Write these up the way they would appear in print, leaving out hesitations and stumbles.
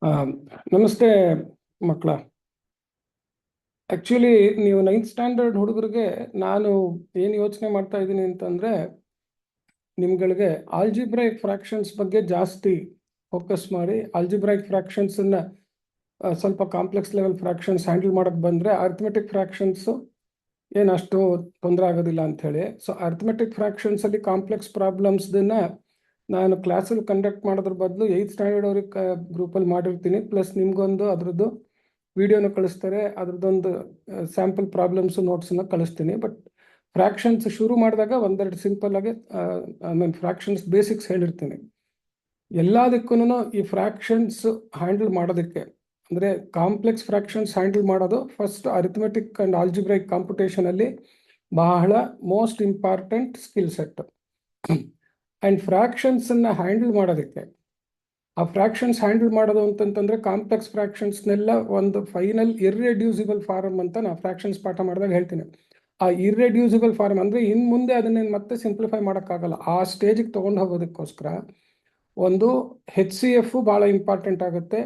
ಆ, ನಮಸ್ತೆ ಮಕ್ಕಳ. ಆ್ಯಕ್ಚುಲಿ ನೀವು 9th ಸ್ಟ್ಯಾಂಡರ್ಡ್ ಹುಡುಗರಿಗೆ ನಾನು ಏನು ಯೋಚನೆ ಮಾಡ್ತಾ ಇದ್ದೀನಿ ಅಂತಂದರೆ, ನಿಮ್ಗಳಿಗೆ ಆಲ್ಜಿಬ್ರೈಕ್ ಫ್ರ್ಯಾಕ್ಷನ್ಸ್ ಬಗ್ಗೆ ಜಾಸ್ತಿ ಫೋಕಸ್ ಮಾಡಿ ಆಲ್ಜಿಬ್ರೈಕ್ ಫ್ರ್ಯಾಕ್ಷನ್ಸನ್ನು ಸ್ವಲ್ಪ ಕಾಂಪ್ಲೆಕ್ಸ್ ಲೆವೆಲ್ ಫ್ರ್ಯಾಕ್ಷನ್ಸ್ ಹ್ಯಾಂಡಲ್ ಮಾಡೋಕ್ಕೆ ಬಂದರೆ ಅರ್ಥಮೆಟಿಕ್ ಫ್ರ್ಯಾಕ್ಷನ್ಸು ಏನು ಅಷ್ಟು ತೊಂದರೆ ಆಗೋದಿಲ್ಲ ಅಂಥೇಳಿ. ಸೊ ಅರ್ಥಮೆಟಿಕ್ ಫ್ರ್ಯಾಕ್ಷನ್ಸಲ್ಲಿ ಕಾಂಪ್ಲೆಕ್ಸ್ ಪ್ರಾಬ್ಲಮ್ಸ್ದನ್ನು ನಾನು ಕ್ಲಾಸಲ್ಲಿ ಕಂಡಕ್ಟ್ ಮಾಡೋದ್ರ ಬದಲು 8th ಸ್ಟ್ಯಾಂಡರ್ಡ್ ಅವ್ರಿಗೆ ಗ್ರೂಪಲ್ಲಿ ಮಾಡಿರ್ತೀನಿ. ಪ್ಲಸ್ ನಿಮಗೊಂದು ಅದರದ್ದು ವಿಡಿಯೋನ ಕಳಿಸ್ತಾರೆ, ಅದ್ರದ್ದೊಂದು ಸ್ಯಾಂಪಲ್ ಪ್ರಾಬ್ಲಮ್ಸು ನೋಟ್ಸನ್ನ ಕಳಿಸ್ತೀನಿ. ಬಟ್ ಫ್ರ್ಯಾಕ್ಷನ್ಸ್ ಶುರು ಮಾಡಿದಾಗ ಒಂದೆರಡು ಸಿಂಪಲ್ ಆಗಿ ಫ್ರ್ಯಾಕ್ಷನ್ಸ್ ಬೇಸಿಕ್ಸ್ ಹೇಳಿರ್ತೀನಿ. ಎಲ್ಲದಕ್ಕೂ ಈ ಫ್ರ್ಯಾಕ್ಷನ್ಸ್ ಹ್ಯಾಂಡಲ್ ಮಾಡೋದಕ್ಕೆ ಅಂದರೆ ಕಾಂಪ್ಲೆಕ್ಸ್ ಫ್ರ್ಯಾಕ್ಷನ್ಸ್ ಹ್ಯಾಂಡಲ್ ಮಾಡೋದು ಫಸ್ಟ್ ಅರಿಥಮೆಟಿಕ್ ಆ್ಯಂಡ್ ಆಲ್ಜಿಬ್ರೈಕ್ ಕಾಂಪಿಟೇಷನಲ್ಲಿ ಬಹಳ most important skill set. And ಫ್ರ್ಯಾಕ್ಷನ್ಸನ್ನು ಹ್ಯಾಂಡಲ್ ಮಾಡೋದಕ್ಕೆ, ಆ ಫ್ರ್ಯಾಕ್ಷನ್ಸ್ ಹ್ಯಾಂಡಲ್ ಮಾಡೋದು ಅಂತಂತಂದರೆ ಕಾಂಪ್ಲೆಕ್ಸ್ ಫ್ರ್ಯಾಕ್ಷನ್ಸ್ನೆಲ್ಲ ಒಂದು ಫೈನಲ್ ಇರ್ರೆಡ್ಯೂಸಿಬಲ್ ಫಾರ್ಮ್ ಅಂತ ನಾನು ಫ್ರ್ಯಾಕ್ಷನ್ಸ್ ಪಾಠ ಮಾಡಿದಾಗ ಹೇಳ್ತೀನಿ. ಆ ಇರ್ರೆಡ್ಯೂಸಿಬಲ್ ಫಾರ್ಮ್ ಅಂದರೆ ಇನ್ನು ಮುಂದೆ ಅದನ್ನೇನು ಮತ್ತೆ ಸಿಂಪ್ಲಿಫೈ ಮಾಡೋಕ್ಕಾಗಲ್ಲ. ಆ ಸ್ಟೇಜಿಗೆ ತೊಗೊಂಡು ಹೋಗೋದಕ್ಕೋಸ್ಕರ ಒಂದು HCF ಭಾಳ ಇಂಪಾರ್ಟೆಂಟ್ ಆಗುತ್ತೆ,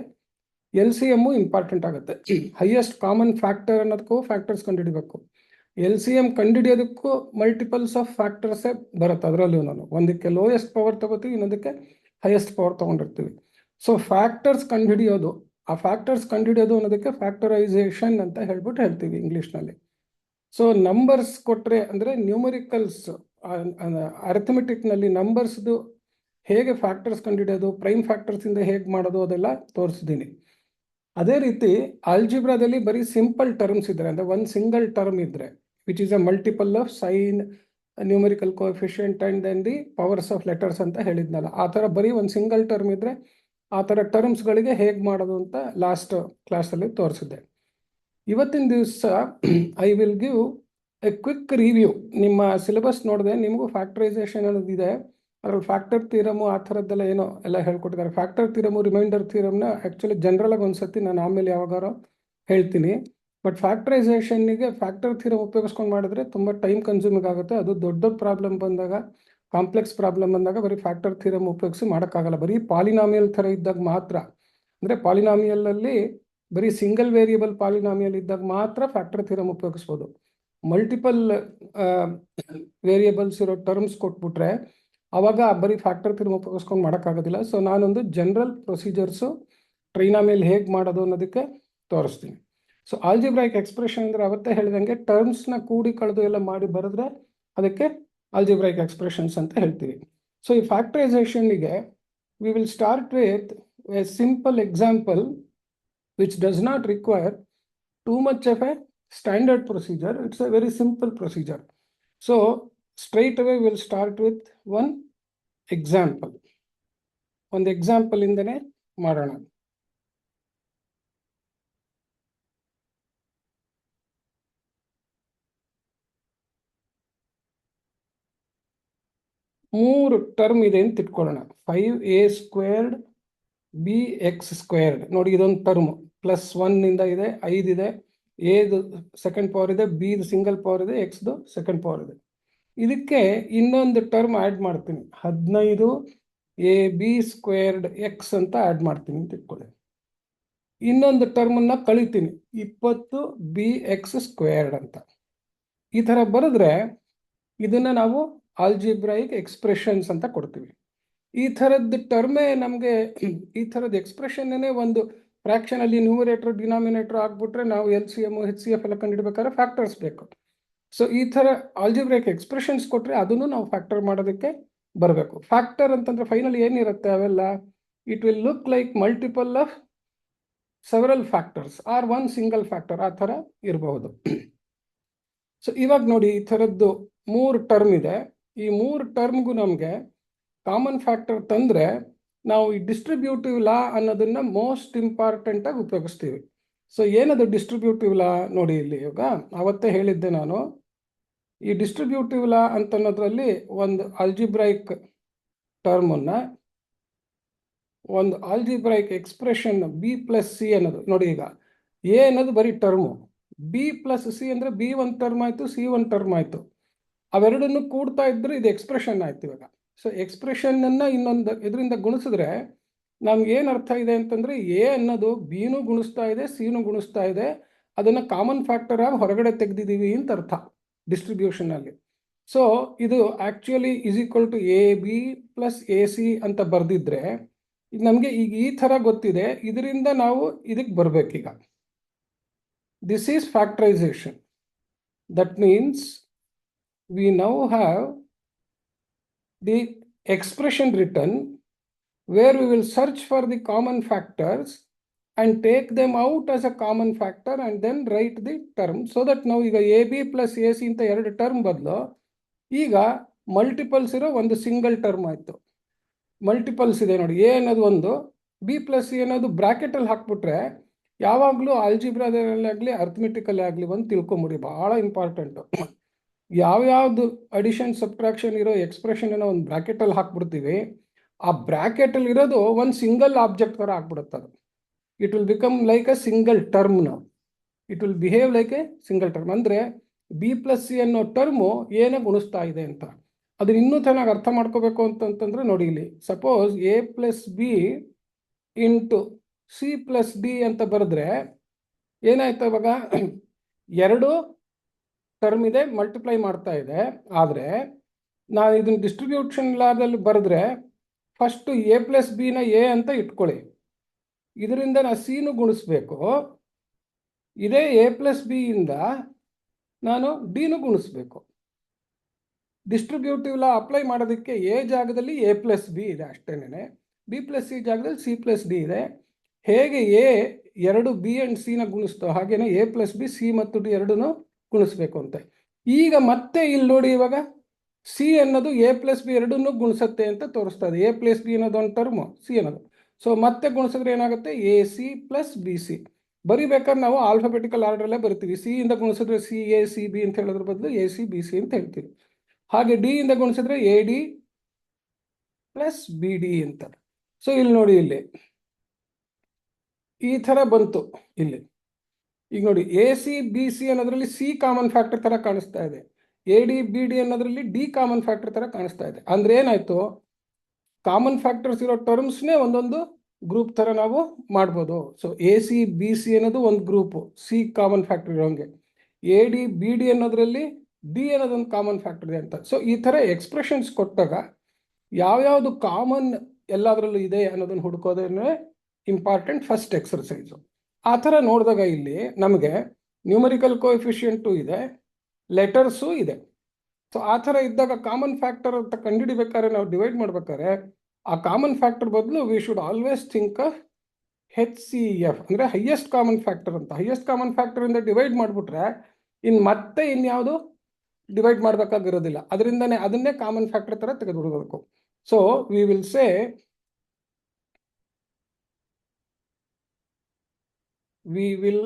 LCM ಇಂಪಾರ್ಟೆಂಟ್ ಆಗುತ್ತೆ. ಹೈಯೆಸ್ಟ್ ಕಾಮನ್ ಫ್ಯಾಕ್ಟರ್ ಅನ್ನೋದಕ್ಕೂ ಫ್ಯಾಕ್ಟರ್ಸ್ ಕಂಡುಹಿಡಿಬೇಕು. LCM ಕಂಡುಹಿಡಿಯೋದಕ್ಕೂ ಮಲ್ಟಿಪಲ್ಸ್ ಆಫ್ ಫ್ಯಾಕ್ಟರ್ಸೇ ಬರುತ್ತೆ. ಅದರಲ್ಲೂ ನಾನು ಒಂದಕ್ಕೆ ಲೋಯೆಸ್ಟ್ ಪವರ್ ತೊಗೋತೀವಿ, ಇನ್ನೊಂದಕ್ಕೆ ಹೈಯೆಸ್ಟ್ ಪವರ್ ತೊಗೊಂಡಿರ್ತೀವಿ. ಸೊ ಫ್ಯಾಕ್ಟರ್ಸ್ ಕಂಡುಹಿಡಿಯೋದು, ಆ ಫ್ಯಾಕ್ಟರ್ಸ್ ಕಂಡುಹಿಡಿಯೋದು ಅನ್ನೋದಕ್ಕೆ ಫ್ಯಾಕ್ಟರೈಸೇಷನ್ ಅಂತ ಹೇಳ್ತೀವಿ ಇಂಗ್ಲೀಷ್ನಲ್ಲಿ. ಸೊ ನಂಬರ್ಸ್ ಕೊಟ್ಟರೆ ಅಂದರೆ ನ್ಯೂಮರಿಕಲ್ಸ್, ಅರ್ಥಮೆಟಿಕ್ನಲ್ಲಿ ನಂಬರ್ಸ್ದು ಹೇಗೆ ಫ್ಯಾಕ್ಟರ್ಸ್ ಕಂಡುಹಿಡಿಯೋದು, ಪ್ರೈಮ್ ಫ್ಯಾಕ್ಟರ್ಸಿಂದ ಹೇಗೆ ಮಾಡೋದು ಅದೆಲ್ಲ ತೋರಿಸಿದ್ದೀನಿ. ಅದೇ ರೀತಿ ಆಲ್ಜಿಬ್ರಾದಲ್ಲಿ ಬರೀ ಸಿಂಪಲ್ ಟರ್ಮ್ಸ್ ಇದ್ದರೆ, ಅಂದರೆ ಒಂದು ಸಿಂಗಲ್ ಟರ್ಮ್ ಇದ್ದರೆ which is a multiple of sign, numerical coefficient and then the powers of letters ಅಂತ ಹೇಳಿದ್ನಲ್ಲ, ಆ ಥರ ಬರೀ ಒಂದು ಸಿಂಗಲ್ ಟರ್ಮ್ ಇದ್ದರೆ ಆ ಥರ ಟರ್ಮ್ಸ್ಗಳಿಗೆ ಹೇಗೆ ಮಾಡೋದು ಅಂತ ಲಾಸ್ಟ್ ಕ್ಲಾಸಲ್ಲಿ ತೋರಿಸಿದ್ದೆ. ಇವತ್ತಿನ ದಿವಸ I will give A quick review. ನಿಮ್ಮ ಸಿಲೆಬಸ್ ನೋಡಿದೆ, ನಿಮಗೂ ಫ್ಯಾಕ್ಟರೈಸೇಷನ್ ಅನ್ನೋದಿದೆ, ಅದ್ರಲ್ಲಿ ಫ್ಯಾಕ್ಟರ್ ಥಿಯರಮು ಆ ಥರದ್ದೆಲ್ಲ ಏನೋ ಎಲ್ಲ ಹೇಳ್ಕೊಟ್ಟಿದ್ದಾರೆ. ಫ್ಯಾಕ್ಟರ್ ಥಿಯರಮು, ರಿಮೈಂಡರ್ ಥಿಯರಮ್ನ ಆ್ಯಕ್ಚುಲಿ ಜನರಲಾಗಿ ಒಂದ್ಸತಿ ನಾನು ಆಮೇಲೆ ಯಾವಾಗಾರೋ ಹೇಳ್ತೀನಿ. ಬಟ್ ಫ್ಯಾಕ್ಟರೈಸೇಷನ್ನಿಗೆ ಫ್ಯಾಕ್ಟರ್ ಥಿಯರಮ್ ಉಪಯೋಗಿಸ್ಕೊಂಡು ಮಾಡಿದ್ರೆ ತುಂಬ ಟೈಮ್ ಕನ್ಸ್ಯೂಮಿಂಗ್ ಆಗುತ್ತೆ. ಅದು ದೊಡ್ಡ ಪ್ರಾಬ್ಲಮ್ ಬಂದಾಗ, ಕಾಂಪ್ಲೆಕ್ಸ್ ಪ್ರಾಬ್ಲಮ್ ಬಂದಾಗ ಬರೀ ಫ್ಯಾಕ್ಟರ್ ಥಿಯರಮ್ ಉಪಯೋಗಿಸಿ ಮಾಡೋಕ್ಕಾಗಲ್ಲ. ಬರೀ ಪಾಲಿನಾಮಿಯಲ್ ಥರ ಇದ್ದಾಗ ಮಾತ್ರ, ಅಂದರೆ ಪಾಲಿನಾಮಿಯಲಲ್ಲಿ ಬರೀ ಸಿಂಗಲ್ ವೇರಿಯಬಲ್ ಪಾಲಿನಾಮಿಯಲ್ ಇದ್ದಾಗ ಮಾತ್ರ ಫ್ಯಾಕ್ಟರ್ ಥಿಯರಮ್ ಉಪಯೋಗಿಸ್ಬೋದು. ಮಲ್ಟಿಪಲ್ ವೇರಿಯಬಲ್ಸ್ ಇರೋ ಟರ್ಮ್ಸ್ ಕೊಟ್ಬಿಟ್ರೆ ಆವಾಗ ಬರೀ ಫ್ಯಾಕ್ಟರ್ ಥಿಯರಮ್ ಉಪಯೋಗಿಸ್ಕೊಂಡು ಮಾಡೋಕ್ಕಾಗೋದಿಲ್ಲ. ಸೊ ನಾನೊಂದು ಜನರಲ್ ಪ್ರೊಸೀಜರ್ಸು ಟ್ರೈನಾಮಿಯಲ್ ಹೇಗೆ ಮಾಡೋದು ಅನ್ನೋದಕ್ಕೆ ತೋರಿಸ್ತೀನಿ. ಸೊ ಆಲ್ಜಿಬ್ರೈಕ್ ಎಕ್ಸ್ಪ್ರೆಷನ್ ಅಂದರೆ ಅವತ್ತೇ ಹೇಳಿದಂಗೆ ಟರ್ಮ್ಸ್ನ ಕೂಡಿ ಕಳೆದು ಎಲ್ಲ ಮಾಡಿ ಬರೆದ್ರೆ ಅದಕ್ಕೆ ಆಲ್ಜಿಬ್ರೈಕ್ ಎಕ್ಸ್ಪ್ರೆಷನ್ಸ್ ಅಂತ ಹೇಳ್ತೀವಿ. ಸೊ ಈ ಫ್ಯಾಕ್ಟರೈಸೇಷನ್ನಿಗೆ we will start with a simple example which does not require too much of a standard procedure. It's a very simple procedure. So straight away we'll start with one example. ಒಂದು example ಇಂದನೇ ಮಾಡೋಣ. ಮೂರು term ಇದೆ ಅಂತ ಇಟ್ಕೊಳ್ಳೋಣ. 5a² bx². ನೋಡಿ, ಇದೊಂದು term +1 ಇದೆ, 5 ಇದೆ, ಎದು ಸೆಕೆಂಡ್ ಪವರ್ ಇದೆ, ಬಿದು ಸಿಂಗಲ್ ಪವರ್ ಇದೆ, ಎಕ್ಸ್ದು ಸೆಕೆಂಡ್ ಪವರ್ ಇದೆ. ಇದಕ್ಕೆ ಇನ್ನೊಂದು ಟರ್ಮ್ ಆ್ಯಡ್ ಮಾಡ್ತೀನಿ, 15ab² ಅಂತ ಆ್ಯಡ್ ಮಾಡ್ತೀನಿ ಅಂತ ಇಟ್ಕೊಳ್ಳಿ. ಇನ್ನೊಂದು ಟರ್ಮನ್ನು ಕಳಿತೀನಿ, 20bx² ಅಂತ. ಈ ಥರ ಬರೆದ್ರೆ ಇದನ್ನು ನಾವು ಆಲ್ಜಿಬ್ರೈಕ್ ಎಕ್ಸ್ಪ್ರೆಷನ್ಸ್ ಅಂತ ಕೊಡ್ತೀವಿ. ಈ ಥರದ್ದು ಟರ್ಮೇ ನಮಗೆ, ಈ ಥರದ ಎಕ್ಸ್ಪ್ರೆಷನ್ನೇ ಒಂದು ಫ್ರ್ಯಾಕ್ಷನಲ್ಲಿ ನ್ಯೂಮರೇಟರ್ ಡಿನಾಮಿನೇಟರ್ ಆಗ್ಬಿಟ್ರೆ ನಾವು LCM HCF ಎಲ್ಲ ಕಂಡುಹಿಡಬೇಕಾದ್ರೆ ಫ್ಯಾಕ್ಟರ್ಸ್ ಬೇಕು. ಸೊ ಈ ಥರ ಆಲ್ಜಿಬ್ರೈಕ್ ಎಕ್ಸ್ಪ್ರೆಷನ್ಸ್ ಕೊಟ್ಟರೆ ಅದನ್ನು ನಾವು ಫ್ಯಾಕ್ಟರ್ ಮಾಡೋದಕ್ಕೆ ಬರಬೇಕು. ಫ್ಯಾಕ್ಟರ್ ಅಂತಂದರೆ ಫೈನಲ್ ಏನಿರುತ್ತೆ ಅವೆಲ್ಲ, it will look like multiple of several factors are one single factor, ಆ ಥರ ಇರಬಹುದು. ಸೊ ಇವಾಗ ನೋಡಿ, ಈ ಥರದ್ದು 3 ಟರ್ಮ್ ಇದೆ. ಈ 3 ಟರ್ಮ್ಗೂ ನಮಗೆ ಕಾಮನ್ ಫ್ಯಾಕ್ಟರ್ ತಂದರೆ ನಾವು ಈ ಡಿಸ್ಟ್ರಿಬ್ಯೂಟಿವ್ ಲಾ ಅನ್ನೋದನ್ನು ಮೋಸ್ಟ್ ಇಂಪಾರ್ಟೆಂಟಾಗಿ ಉಪಯೋಗಿಸ್ತೀವಿ. ಸೊ ಏನದು ಡಿಸ್ಟ್ರಿಬ್ಯೂಟಿವ್ ಲಾ ನೋಡಿ, ಇಲ್ಲಿ ಇವಾಗ ಅವತ್ತೇ ಹೇಳಿದ್ದೆ ನಾನು. ಈ ಡಿಸ್ಟ್ರಿಬ್ಯೂಟಿವ್ ಲಾ ಅಂತನ್ನೋದ್ರಲ್ಲಿ ಒಂದು ಆಲ್ಜಿಬ್ರೈಕ್ ಟರ್ಮನ್ನು, ಒಂದು ಆಲ್ಜಿಬ್ರೈಕ್ ಎಕ್ಸ್ಪ್ರೆಷನ್ B+C ಅನ್ನೋದು ನೋಡಿ. ಈಗ ಎ ಅನ್ನೋದು ಬರೀ ಟರ್ಮು, B+C ಅಂದರೆ B ಒಂದು ಟರ್ಮ್ ಆಯಿತು, C ಒಂದು ಟರ್ಮ್ ಆಯಿತು. ಅವೆರಡನ್ನು ಕೂಡ್ತಾ ಇದ್ರೆ ಇದು ಎಕ್ಸ್ಪ್ರೆಷನ್ ಆಯ್ತು. ಇವಾಗ ಸೊ ಎಕ್ಸ್ಪ್ರೆಷನ್ನನ್ನು ಇನ್ನೊಂದು ಇದರಿಂದ ಗುಣಿಸಿದ್ರೆ ನಮ್ಗೆ ಏನು ಅರ್ಥ ಇದೆ ಅಂತಂದ್ರೆ ಎ ಅನ್ನೋದು ಬಿನೂ ಗುಣಿಸ್ತಾ ಇದೆ ಸಿನೂ ಗುಣಿಸ್ತಾ ಇದೆ, ಅದನ್ನ ಕಾಮನ್ ಫ್ಯಾಕ್ಟರ್ ಆಗಿ ಹೊರಗಡೆ ತೆಗೆದಿದ್ದೀವಿ ಅಂತ ಅರ್ಥ ಡಿಸ್ಟ್ರಿಬ್ಯೂಷನ್ ಅಲ್ಲಿ. ಸೊ ಇದು actually is equal to a b plus a c ಅಂತ ಬರ್ದಿದ್ರೆ ನಮಗೆ ಈಗ ಈ ತರ ಗೊತ್ತಿದೆ, ಇದರಿಂದ ನಾವು ಇದಕ್ಕೆ ಬರ್ಬೇಕೀಗ. This is factorization. That means we now have the expression return where we will search for the common factors and take them out as a common factor and then write the term, so that ನಾವು ಈಗ A b plus a c ಅಂತ ಎರಡು term ಬದಲು ಈಗ multiples ಇರೋ ಒಂದು single term ಆಯಿತು. Multiples ಇದೆ ನೋಡಿ, ಎ ಅನ್ನೋದು ಒಂದು, ಬಿ ಪ್ಲಸ್ ಸಿ ಅನ್ನೋದು ಬ್ರಾಕೆಟಲ್ಲಿ ಹಾಕ್ಬಿಟ್ರೆ ಯಾವಾಗಲೂ ಆಲ್ಜಿಬ್ರಾದಲ್ಲಿ ಆಗಲಿ ಅರ್ಥಮೆಟಿಕಲ್ಲಿ ಆಗಲಿ ಒಂದು ತಿಳ್ಕೊಂಬಿಡಿ, ಭಾಳ ಇಂಪಾರ್ಟೆಂಟು. ಯಾವ್ಯಾವ್ದು ಅಡಿಷನ್ ಸಬ್ಟ್ರಾಕ್ಷನ್ ಇರೋ ಎಕ್ಸ್ಪ್ರೆಷನ್ ಏನೋ ಒಂದು ಬ್ರಾಕೆಟಲ್ಲಿ ಹಾಕ್ಬಿಡ್ತೀವಿ, ಆ ಬ್ರಾಕೆಟಲ್ಲಿ ಇರೋದು ಒಂದು ಸಿಂಗಲ್ ಆಬ್ಜೆಕ್ಟ್ ಥರ ಆಗ್ಬಿಡುತ್ತೆ. ಅದು it will become like a single term. ನಾವು it will behave like a single term. ಅಂದರೆ ಬಿ ಪ್ಲಸ್ ಸಿ ಅನ್ನೋ ಟರ್ಮು ಏನೇ ಗುಣಿಸ್ತಾ ಇದೆ ಅಂತ. ಅದನ್ನ ಇನ್ನೂ ಚೆನ್ನಾಗಿ ಅರ್ಥ ಮಾಡ್ಕೋಬೇಕು ಅಂತಂತಂದ್ರೆ ನೋಡಿ, ಇಲ್ಲಿ suppose A plus B into C plus D ಅಂತ ಬರೆದ್ರೆ ಏನಾಯ್ತು ಇವಾಗ, ಎರಡು ಟರ್ಮ್ ಇದೆ, ಮಲ್ಟಿಪ್ಲೈ ಮಾಡ್ತಾ ಇದೆ. ಆದರೆ ನಾನು ಇದನ್ನ ಡಿಸ್ಟ್ರಿಬ್ಯೂಷನ್ ಲಾದಲ್ಲಿ ಬರೆದ್ರೆ ಫಸ್ಟು ಎ ಪ್ಲಸ್ ಬಿನ ಎ ಅಂತ ಇಟ್ಕೊಳ್ಳಿ, ಇದರಿಂದ ನಾನು ಸಿನೂ ಗುಣಿಸ್ಬೇಕು, ಇದೇ ಎ ಪ್ಲಸ್ ಬಿ ಇಂದ ನಾನು ಡಿನೂ ಗುಣಿಸ್ಬೇಕು. ಡಿಸ್ಟ್ರಿಬ್ಯೂಟಿವ್ ಲಾ ಅಪ್ಲೈ ಮಾಡೋದಕ್ಕೆ ಎ ಜಾಗದಲ್ಲಿ ಎ ಪ್ಲಸ್ ಬಿ ಇದೆ ಅಷ್ಟೇನೆ, ಬಿ ಪ್ಲಸ್ ಸಿ ಜಾಗದಲ್ಲಿ ಸಿ ಪ್ಲಸ್ ಡಿ ಇದೆ. ಹೇಗೆ ಎ ಎರಡು ಬಿ ಆ್ಯಂಡ್ ಸಿನ ಗುಣಿಸ್ತೋ ಹಾಗೇನೆ ಎ ಪ್ಲಸ್ ಬಿ ಸಿ ಮತ್ತು ಡಿ ಎರಡೂ ಗುಣಿಸ್ಬೇಕು ಅಂತ. ಈಗ ಮತ್ತೆ ಇಲ್ಲಿ ನೋಡಿ, ಇವಾಗ ಸಿ ಅನ್ನೋದು ಎ ಪ್ಲಸ್ ಬಿ ಎರಡನ್ನೂ ಗುಣಿಸುತ್ತೆ ಅಂತ ತೋರಿಸ್ತಾ ಇದೆ. ಎ ಪ್ಲಸ್ ಬಿ ಅನ್ನೋದು ಒಂದು ಟರ್ಮು, ಸಿ ಅನ್ನೋದು. ಸೊ ಮತ್ತೆ ಗುಣಿಸಿದ್ರೆ ಏನಾಗುತ್ತೆ, A C plus B C. ಬರಿಬೇಕಾದ್ರೆ ನಾವು ಆಲ್ಫಾಬೆಟಿಕಲ್ ಆರ್ಡ್ರಲ್ಲೇ ಬರ್ತೀವಿ. ಸಿ ಇಂದ ಗುಣಿಸಿದ್ರೆ ಸಿ ಎ ಸಿ ಬಿ ಅಂತ ಹೇಳೋದ್ರ ಬದಲು ಎ ಸಿ ಬಿ ಸಿ ಅಂತ ಹೇಳ್ತೀವಿ. ಹಾಗೆ ಡಿ ಇಂದ ಗುಣಿಸಿದ್ರೆ A D plus B D ಅಂತ. ಸೊ ಇಲ್ಲಿ ನೋಡಿ, ಇಲ್ಲಿ ಈ ಥರ ಬಂತು. ಇಲ್ಲಿ ಈಗ ನೋಡಿ, ಎ ಸಿ ಬಿ ಸಿ ಅನ್ನೋದ್ರಲ್ಲಿ ಸಿ ಕಾಮನ್ ಫ್ಯಾಕ್ಟರ್ ಥರ ಕಾಣಿಸ್ತಾ ಇದೆ, ಎ ಡಿ ಬಿ ಡಿ ಅನ್ನೋದ್ರಲ್ಲಿ ಡಿ ಕಾಮನ್ ಫ್ಯಾಕ್ಟರ್ ಥರ ಕಾಣಿಸ್ತಾ ಇದೆ. ಅಂದರೆ ಏನಾಯ್ತು, ಕಾಮನ್ ಫ್ಯಾಕ್ಟರ್ಸ್ ಇರೋ ಟರ್ಮ್ಸ್ನೇ ಒಂದೊಂದು ಗ್ರೂಪ್ ಥರ ನಾವು ಮಾಡ್ಬೋದು. So A C B C ಅನ್ನೋದು ಒಂದು ಗ್ರೂಪು, ಸಿ ಕಾಮನ್ ಫ್ಯಾಕ್ಟರ್ ಇರೋಂಗೆ. ಎ ಡಿ ಬಿ ಡಿ ಅನ್ನೋದ್ರಲ್ಲಿ ಡಿ ಅನ್ನೋದೊಂದು ಕಾಮನ್ ಫ್ಯಾಕ್ಟರ್ ಇದೆ ಅಂತ. ಸೊ ಈ ಥರ ಎಕ್ಸ್ಪ್ರೆಷನ್ಸ್ ಕೊಟ್ಟಾಗ ಯಾವ್ಯಾವುದು ಕಾಮನ್ ಎಲ್ಲದರಲ್ಲೂ ಇದೆ ಅನ್ನೋದನ್ನು ಹುಡುಕೋದೇ ಇಂಪಾರ್ಟೆಂಟ್ ಫಸ್ಟ್ ಎಕ್ಸರ್ಸೈಸು. ಆ ಥರ ನೋಡಿದಾಗ ಇಲ್ಲಿ ನಮಗೆ ನ್ಯೂಮರಿಕಲ್ ಕೋಎಫಿಷಿಯಂಟು ಇದೆ, ಲೆಟರ್ಸು ಇದೆ. ಸೊ ಆ ಥರ ಇದ್ದಾಗ ಕಾಮನ್ ಫ್ಯಾಕ್ಟರ್ ಅಂತ ಕಂಡುಹಿಡಿಬೇಕಾದ್ರೆ, ನಾವು ಡಿವೈಡ್ ಮಾಡ್ಬೇಕಾದ್ರೆ ಆ ಕಾಮನ್ ಫ್ಯಾಕ್ಟರ್ ಬದಲು we should always think of H C F, ಅಂದರೆ ಹೈಯೆಸ್ಟ್ ಕಾಮನ್ ಫ್ಯಾಕ್ಟರ್ ಅಂತ. ಹೈಯೆಸ್ಟ್ ಕಾಮನ್ ಫ್ಯಾಕ್ಟರಿಂದ ಡಿವೈಡ್ ಮಾಡಿಬಿಟ್ರೆ ಮತ್ತೆ ಇನ್ಯಾವುದು ಡಿವೈಡ್ ಮಾಡಬೇಕಾಗಿರೋದಿಲ್ಲ, ಅದರಿಂದನೇ ಅದನ್ನೇ ಕಾಮನ್ ಫ್ಯಾಕ್ಟರ್ ಥರ ತೆಗೆದುಬಿಡಬೇಕು. So we will say we will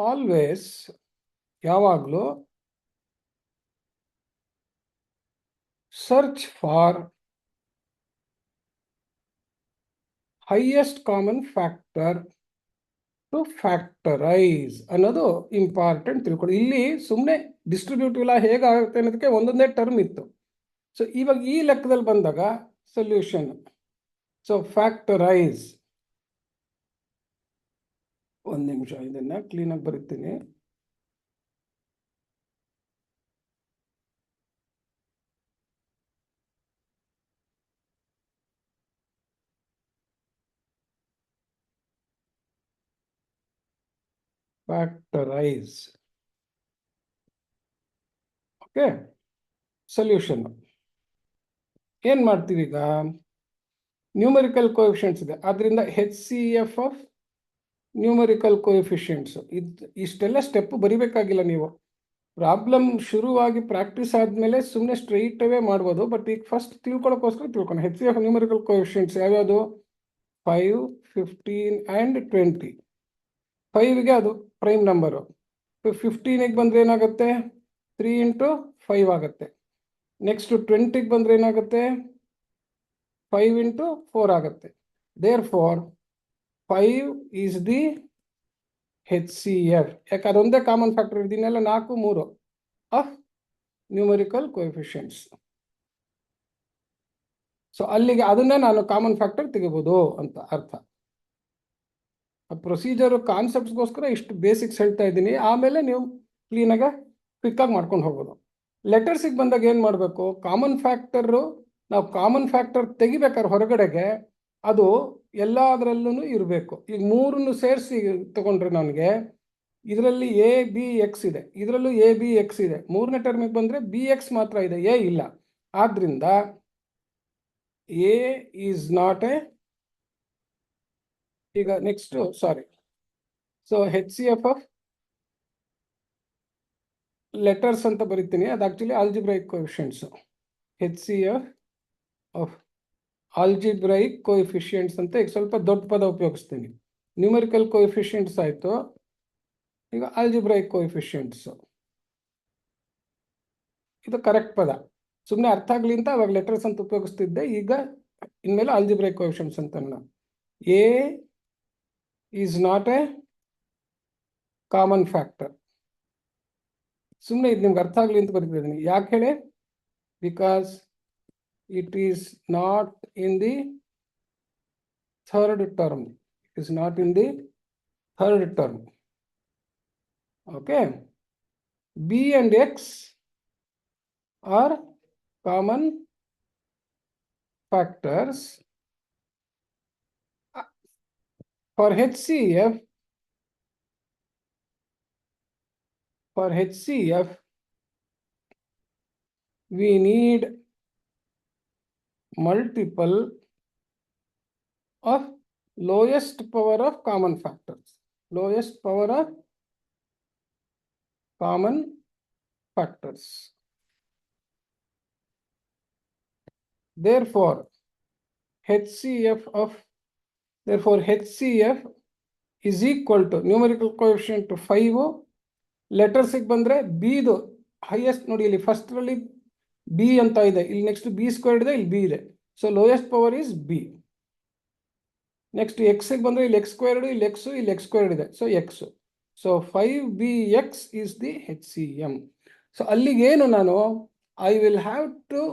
always ಯಾವಾಗಲೂ search for highest common factor to factorize ಅನ್ನೋದು ಇಂಪಾರ್ಟೆಂಟ್ ತಿಳ್ಕೊಳ್ಳಿ. ಇಲ್ಲಿ ಸುಮ್ಮನೆ ಡಿಸ್ಟ್ರಿಬ್ಯೂಟಿವ್ ಲಾ ಹೇಗಾಗುತ್ತೆ ಅನ್ನೋದಕ್ಕೆ ಒಂದೊಂದೇ ಟರ್ಮ್ ಇತ್ತು. ಸೊ ಇವಾಗ ಈ ಲೆಕ್ಕದಲ್ಲಿ ಬಂದಾಗ ಸೊಲ್ಯೂಷನ್. ಸೊ ಫ್ಯಾಕ್ಟರೈಸ್, ಒಂದು ನಿಮಿಷ ಇದನ್ನ ಕ್ಲೀನಾಗಿ ಬರೀತೀನಿ. Factorise, okay. ಸೊಲ್ಯೂಷನ್ ಏನು ಮಾಡ್ತೀವಿ ಈಗ, ನ್ಯೂಮರಿಕಲ್ ಕೋಎಫಿಷಿಯಂಟ್ಸ್ ಇದೆ, ಅದರಿಂದ ಹೆಚ್ C F of numerical coefficients. ಇಷ್ಟೆಲ್ಲ ಸ್ಟೆಪ್ ಬರಿಬೇಕಾಗಿಲ್ಲ ನೀವು. ಪ್ರಾಬ್ಲಮ್ ಶುರುವಾಗಿ ಪ್ರಾಕ್ಟೀಸ್ ಆದಮೇಲೆ ಸುಮ್ಮನೆ ಸ್ಟ್ರೈಟ್ ಅವೇ ಮಾಡ್ಬೋದು. ಬಟ್ ಈಗ ಫಸ್ಟ್ ತಿಳ್ಕೊಳ್ಳೋಕ್ಕೋಸ್ಕರ ತಿಳ್ಕೊಂಡು, H C F numerical coefficients ಯಾವ್ಯಾವುದು, 5, 15 ಆ್ಯಂಡ್ 20. 5ಗೆ ಅದು ಪ್ರೈಮ್ ನಂಬರು, 15ಗೆ ಬಂದರೆ ಏನಾಗುತ್ತೆ, 3 × 5 ಆಗುತ್ತೆ. ನೆಕ್ಸ್ಟ್ 20ಗೆ ಬಂದರೆ ಏನಾಗುತ್ತೆ, 5 × 4 ಆಗುತ್ತೆ. Therefore 5 is the H C F. ಯಾಕೆ, ಅದೊಂದೇ ಕಾಮನ್ ಫ್ಯಾಕ್ಟರ್. ಇದನ್ನೆಲ್ಲ 4, 3 ಆಫ್ ನ್ಯೂಮರಿಕಲ್ ಕೋಎಫಿಷಿಯಂಟ್ಸ್. ಸೊ ಅಲ್ಲಿಗೆ ಅದನ್ನೇ ನಾನು ಕಾಮನ್ ಫ್ಯಾಕ್ಟರ್ ತೆಗಿಬೋದು ಅಂತ ಅರ್ಥ. ಪ್ರೊಸೀಜರು ಕಾನ್ಸೆಪ್ಟ್ಸ್ಗೋಸ್ಕರ ಇಷ್ಟು ಬೇಸಿಕ್ಸ್ ಹೇಳ್ತಾ ಇದ್ದೀನಿ, ಆಮೇಲೆ ನೀವು ಕ್ಲೀನಾಗಿ ಕ್ವಿಕ್ಕಾಗಿ ಮಾಡ್ಕೊಂಡು ಹೋಗೋದು. ಲೆಟರ್ಸಿಗೆ ಬಂದಾಗ ಏನು ಮಾಡಬೇಕು, ಕಾಮನ್ ಫ್ಯಾಕ್ಟರು ನಾವು ಕಾಮನ್ ಫ್ಯಾಕ್ಟರ್ ತೆಗಿಬೇಕಾದ್ರೆ ಹೊರಗಡೆಗೆ ಅದು ಎಲ್ಲದರಲ್ಲೂ ಇರಬೇಕು. ಈಗ ಮೂರನ್ನು ಸೇರಿಸಿ ತಗೊಂಡ್ರೆ ನನಗೆ ಇದರಲ್ಲಿ ಎ ಬಿ ಎಕ್ಸ್ ಇದೆ, ಇದರಲ್ಲೂ ಎ ಬಿ ಎಕ್ಸ್ ಇದೆ. ಮೂರನೇ ಟರ್ಮಿಗೆ ಬಂದರೆ ಬಿ ಎಕ್ಸ್ ಮಾತ್ರ ಇದೆ, ಎ ಇಲ್ಲ. ಆದ್ದರಿಂದ ಎ ಈಸ್ ನಾಟ್ ಎ, ಈಗ ನೆಕ್ಸ್ಟು ಸಾರಿ, so H C F of letters ಅಂತ ಬರಿತೀನಿ, ಅದು actually algebraic coefficients. H C F of algebraic coefficients ಅಂತ ಈಗ ಸ್ವಲ್ಪ ದೊಡ್ಡ ಪದ ಉಪಯೋಗಿಸ್ತೀನಿ. ನ್ಯೂಮರಿಕಲ್ ಕೋಎಫಿಷಿಯೆಂಟ್ಸ್ ಆಯಿತು, ಈಗ ಆಲ್ಜಿಬ್ರೈಕ್ ಕೋಎಫಿಷಿಯೆಂಟ್ಸು. ಇದು ಕರೆಕ್ಟ್ ಪದ, ಸುಮ್ಮನೆ ಅರ್ಥ ಆಗಲಿ ಅಂತ ಅವಾಗ ಲೆಟರ್ಸ್ ಅಂತ ಉಪಯೋಗಿಸ್ತಿದ್ದೆ, ಈಗ ಇನ್ಮೇಲೆ ಆಲ್ಜಿಬ್ರೈಕ್ ಕೋಎಫಿಷಿಯೆಂಟ್ಸ್ ಅಂತ. A is not A common factor. ಸುಮ್ಮನೆ ಇದು ನಿಮ್ಗೆ ಅರ್ಥ ಆಗಲಿ ಅಂತ ಬರೀತಿದ್ದೀನಿ. ಯಾಕೆ ಹೇಳಿ? Because it is not in the third term. It is not in the third term. Okay, B and X are common factors. For HCF, we need multiple of lowest power of common factors. Lowest power of common factors. Therefore, HCF is equal to numerical coefficient to 5. ಲೆಟರ್ಸಿಗೆ ಬಂದರೆ ಬಿದು highest ನೋಡಿ, ಇಲ್ಲಿ ಫಸ್ಟ್ರಲ್ಲಿ B ಅಂತ ಇದೆ, ಇಲ್ಲಿ next B squared ಇದೆ, ಇಲ್ಲಿ B ಇದೆ. So lowest power is B. Next ಎಕ್ಸ್ಗೆ ಬಂದರೆ ಇಲ್ಲಿ ಎಕ್ಸ್ ಸ್ಕ್ವೇರ್ಡ್, ಇಲ್ಲಿ ಎಕ್ಸು, ಇಲ್ಲಿ ಎಕ್ಸ್ ಸ್ಕ್ವೇರ್ಡ್ ಇದೆ, so X. So 5bx is the HCM. So ಅಲ್ಲಿಗೇನು ನಾನು I will have to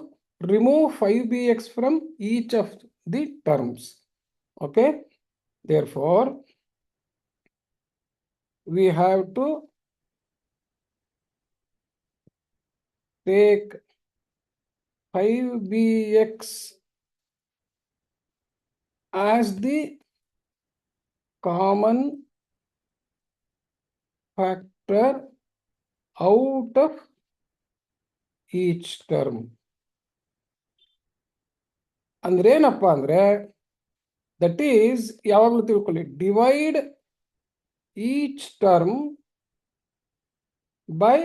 remove 5bx from each of the terms. Okay, therefore we have to take 5bx as the common factor out of each term. ಅಂದ್ರೆ ಏನಪ್ಪ ಅಂದರೆ, that is, ಯಾವಾಗಲೂ ತಿಳ್ಕೊಳ್ಳಿ, divide each term by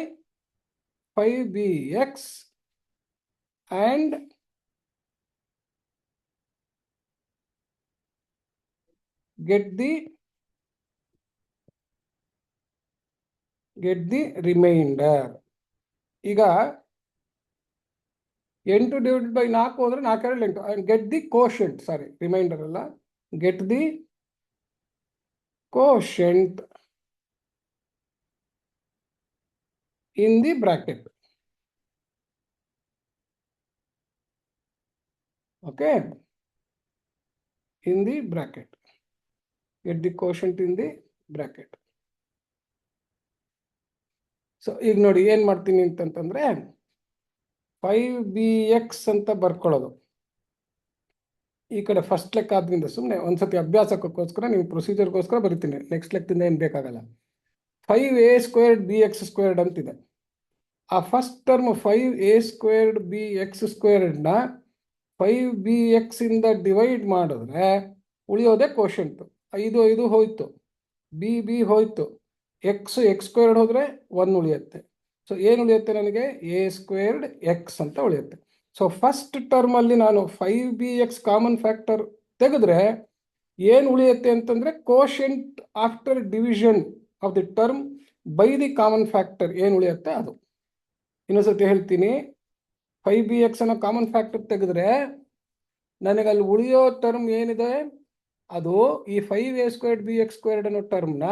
5bx and get the remainder. ಈಗ 8 divided by 4 ಅಂದರೆ 4 8. and get the quotient, sorry remainder ಅಲ್ಲ, get the quotient in the bracket. Okay, in the bracket, get the quotient in the bracket. So ಈಗ ನೋಡಿ ಏನು ಮಾಡ್ತೀನಿ ಅಂತಂತಂದರೆ, 5bx ಅಂತ ಬರ್ಕೊಳ್ಳೋದು ಈ ಕಡೆ ಫಸ್ಟ್ ಲೆಕ್ಕ ಆದ್ರಿಂದ ಸುಮ್ಮನೆ ಒಂದ್ಸತಿ ಅಭ್ಯಾಸಕ್ಕೋಸ್ಕರ, ನೀವು ಪ್ರೊಸೀಜರ್ಗೋಸ್ಕರ ಬರಿತೀನಿ, ನೆಕ್ಸ್ಟ್ ಲೆಕ್ಕದಿಂದ ಏನು ಬೇಕಾಗಲ್ಲ. 5a² bx² ಅಂತಿದೆ. ಆ first term 5a² bx² 5bx ಇಂದ ಡಿವೈಡ್ ಮಾಡಿದ್ರೆ ಉಳಿಯೋದೇ ಕೋಶಂಟು. 5 5 ಹೋಯ್ತು, ಬಿ ಹೋಯ್ತು, x² ಹೋದರೆ 1 ಉಳಿಯುತ್ತೆ. ಸೊ ಏನು ಉಳಿಯುತ್ತೆ ನನಗೆ? a² x ಅಂತ ಉಳಿಯುತ್ತೆ. ಸೊ ಫಸ್ಟ್ ಟರ್ಮಲ್ಲಿ ನಾನು 5bx ಕಾಮನ್ ಫ್ಯಾಕ್ಟರ್ ತೆಗೆದ್ರೆ ಏನು ಉಳಿಯುತ್ತೆ ಅಂತಂದರೆ, quotient after division of the term by the common factor ಏನು ಉಳಿಯುತ್ತೆ ಅದು. ಇನ್ನೊಂದ್ಸತಿ ಹೇಳ್ತೀನಿ, 5bx ಅನ್ನೋ ಕಾಮನ್ ಫ್ಯಾಕ್ಟರ್ ತೆಗೆದ್ರೆ ನನಗೆ ಅಲ್ಲಿ ಉಳಿಯೋ ಟರ್ಮ್ ಏನಿದೆ ಅದು ಈ 5a² bx² ಅನ್ನೋ ಟರ್ಮ್ನ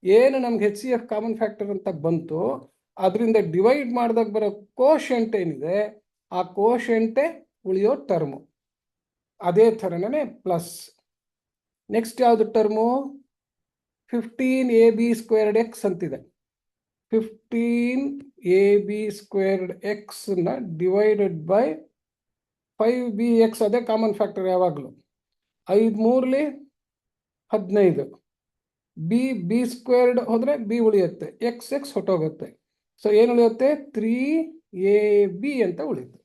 ಏನು ನಮ್ಗೆ HCF ಕಾಮನ್ ಫ್ಯಾಕ್ಟರ್ ಅಂತ ಬಂತು ಅದರಿಂದ ಡಿವೈಡ್ ಮಾಡಿದಾಗ ಬರೋ ಕೋಶೆಂಟ್ ಏನಿದೆ ಆ ಕೋಶೆಂಟೇ ಉಳಿಯೋ ಟರ್ಮು. ಅದೇ ಥರನೇ ಪ್ಲಸ್. ನೆಕ್ಸ್ಟ್ ಯಾವುದು ಟರ್ಮು? 15ab² x ಅಂತಿದೆ. 15ab² x divided by 5bx, ಅದೇ ಕಾಮನ್ ಫ್ಯಾಕ್ಟರ್ ಯಾವಾಗಲೂ. 5 3 15. b² ಹೋದರೆ b ಉಳಿಯುತ್ತೆ, x ಹೊಟ್ಟೋಗುತ್ತೆ. ಸೊ ಏನು ಉಳಿಯುತ್ತೆ? 3ab ಅಂತ ಉಳಿಯುತ್ತೆ.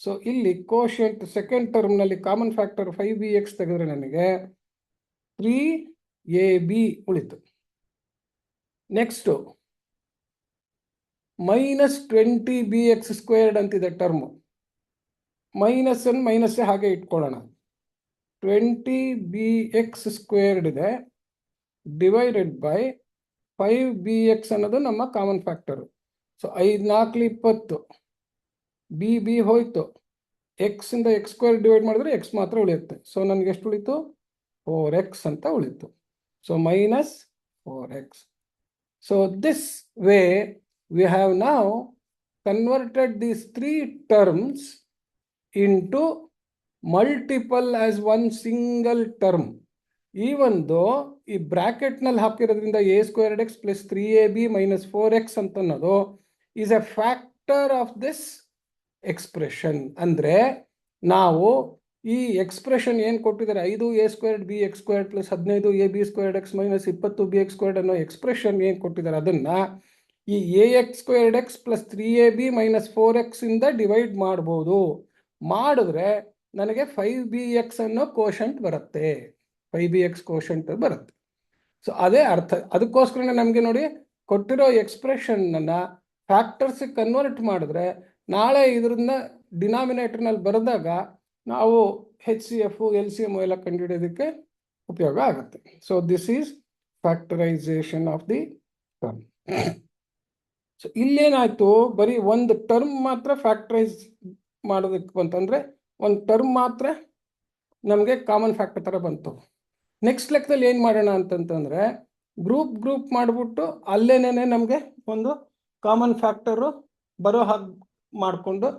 ಸೊ ಇಲ್ಲಿ ಕೋಶೆಂಟ್ ಸೆಕೆಂಡ್ ಟರ್ಮ್ನಲ್ಲಿ ಕಾಮನ್ ಫ್ಯಾಕ್ಟರ್ 5bx ತೆಗೆದ್ರೆ ನನಗೆ 3ab ಉಳಿತು. ನೆಕ್ಸ್ಟು -20bx² ಅಂತಿದೆ ಟರ್ಮು. ಮೈನಸ್ ಹಾಗೆ ಇಟ್ಕೊಳ್ಳೋಣ. 20bx² ಇದೆ ಡಿವೈಡೆಡ್ ಬೈ 5bx ಅನ್ನೋದು ನಮ್ಮ ಕಾಮನ್ ಫ್ಯಾಕ್ಟರು. ಸೊ 5 4 20, ಬಿ ಹೋಯ್ತು. ಎಕ್ಸಿಂದ x² ಡಿವೈಡ್ ಮಾಡಿದ್ರೆ x ಮಾತ್ರ ಉಳಿಯುತ್ತೆ. ಸೊ ನನಗೆ ಎಷ್ಟು ಉಳಿತು? 4x ಅಂತ ಉಳಿತು. So -4x. So this way we have now converted these 3 terms into multiple as one single term. Even though ಈ ಬ್ರಾಕೆಟ್ನಲ್ಲಿ ಹಾಕಿರೋದ್ರಿಂದ a² x plus 3ab minus 4x ಅಂತ ಅನ್ನೋದು is a factor of this expression. ಅಂದರೆ ನಾವು ಈ expression ಏನು ಕೊಟ್ಟಿದ್ದಾರೆ, 5a² bx² plus 15ab² x minus 20bx² ಅನ್ನೋ ಎಕ್ಸ್ಪ್ರೆಷನ್ ಏನು ಕೊಟ್ಟಿದ್ದಾರೆ ಅದನ್ನು ಈ ax² x plus 3ab minus 4x ಇಂದ ಡಿವೈಡ್ ಮಾಡ್ಬೋದು. ಮಾಡಿದ್ರೆ ನನಗೆ 5bx ಅನ್ನೋ ಕೋಶಂಟ್ ಬರುತ್ತೆ, 5bx ಕೋಶಂಟ್ ಬರುತ್ತೆ. ಸೊ ಅದೇ ಅರ್ಥ. ಅದಕ್ಕೋಸ್ಕರನೇ ನಮಗೆ ನೋಡಿ ಕೊಟ್ಟಿರೋ ಎಕ್ಸ್ಪ್ರೆಷನ್ನ ಫ್ಯಾಕ್ಟರ್ಸಿಗೆ ಕನ್ವರ್ಟ್ ಮಾಡಿದ್ರೆ ನಾಳೆ ಇದರಿಂದ ಡಿನಾಮಿನೇಟರ್ನಲ್ಲಿ ಬರೆದಾಗ ನಾವು HCF LCM ಎಲ್ಲ ಕಂಡುಹಿಡಿಯೋದಕ್ಕೆ ಉಪಯೋಗ ಆಗುತ್ತೆ. So this is factorization of the term. So ಇಲ್ಲೇನಾಯ್ತು, ಬರೀ ಒಂದು ಟರ್ಮ್ ಮಾತ್ರ ಫ್ಯಾಕ್ಟರೈಸ್ ಮಾಡೋದಕ್ಕೆ ಬಂತಂದರೆ ಒಂದು ಟರ್ಮ್ ಮಾತ್ರ ನಮಗೆ ಕಾಮನ್ ಫ್ಯಾಕ್ಟರ್ ಥರ ಬಂತು. ನೆಕ್ಸ್ಟ್ ಲೆಕ್ಕದಲ್ಲಿ ಏನು ಮಾಡೋಣ ಅಂತಂತಂದರೆ ಗ್ರೂಪ್ ಮಾಡಿಬಿಟ್ಟು ಅಲ್ಲೇನೇ ನಮಗೆ ಒಂದು ಕಾಮನ್ ಫ್ಯಾಕ್ಟರು ಬರೋ ಹಾಗೆ ಮಾಡಿಕೊಂಡು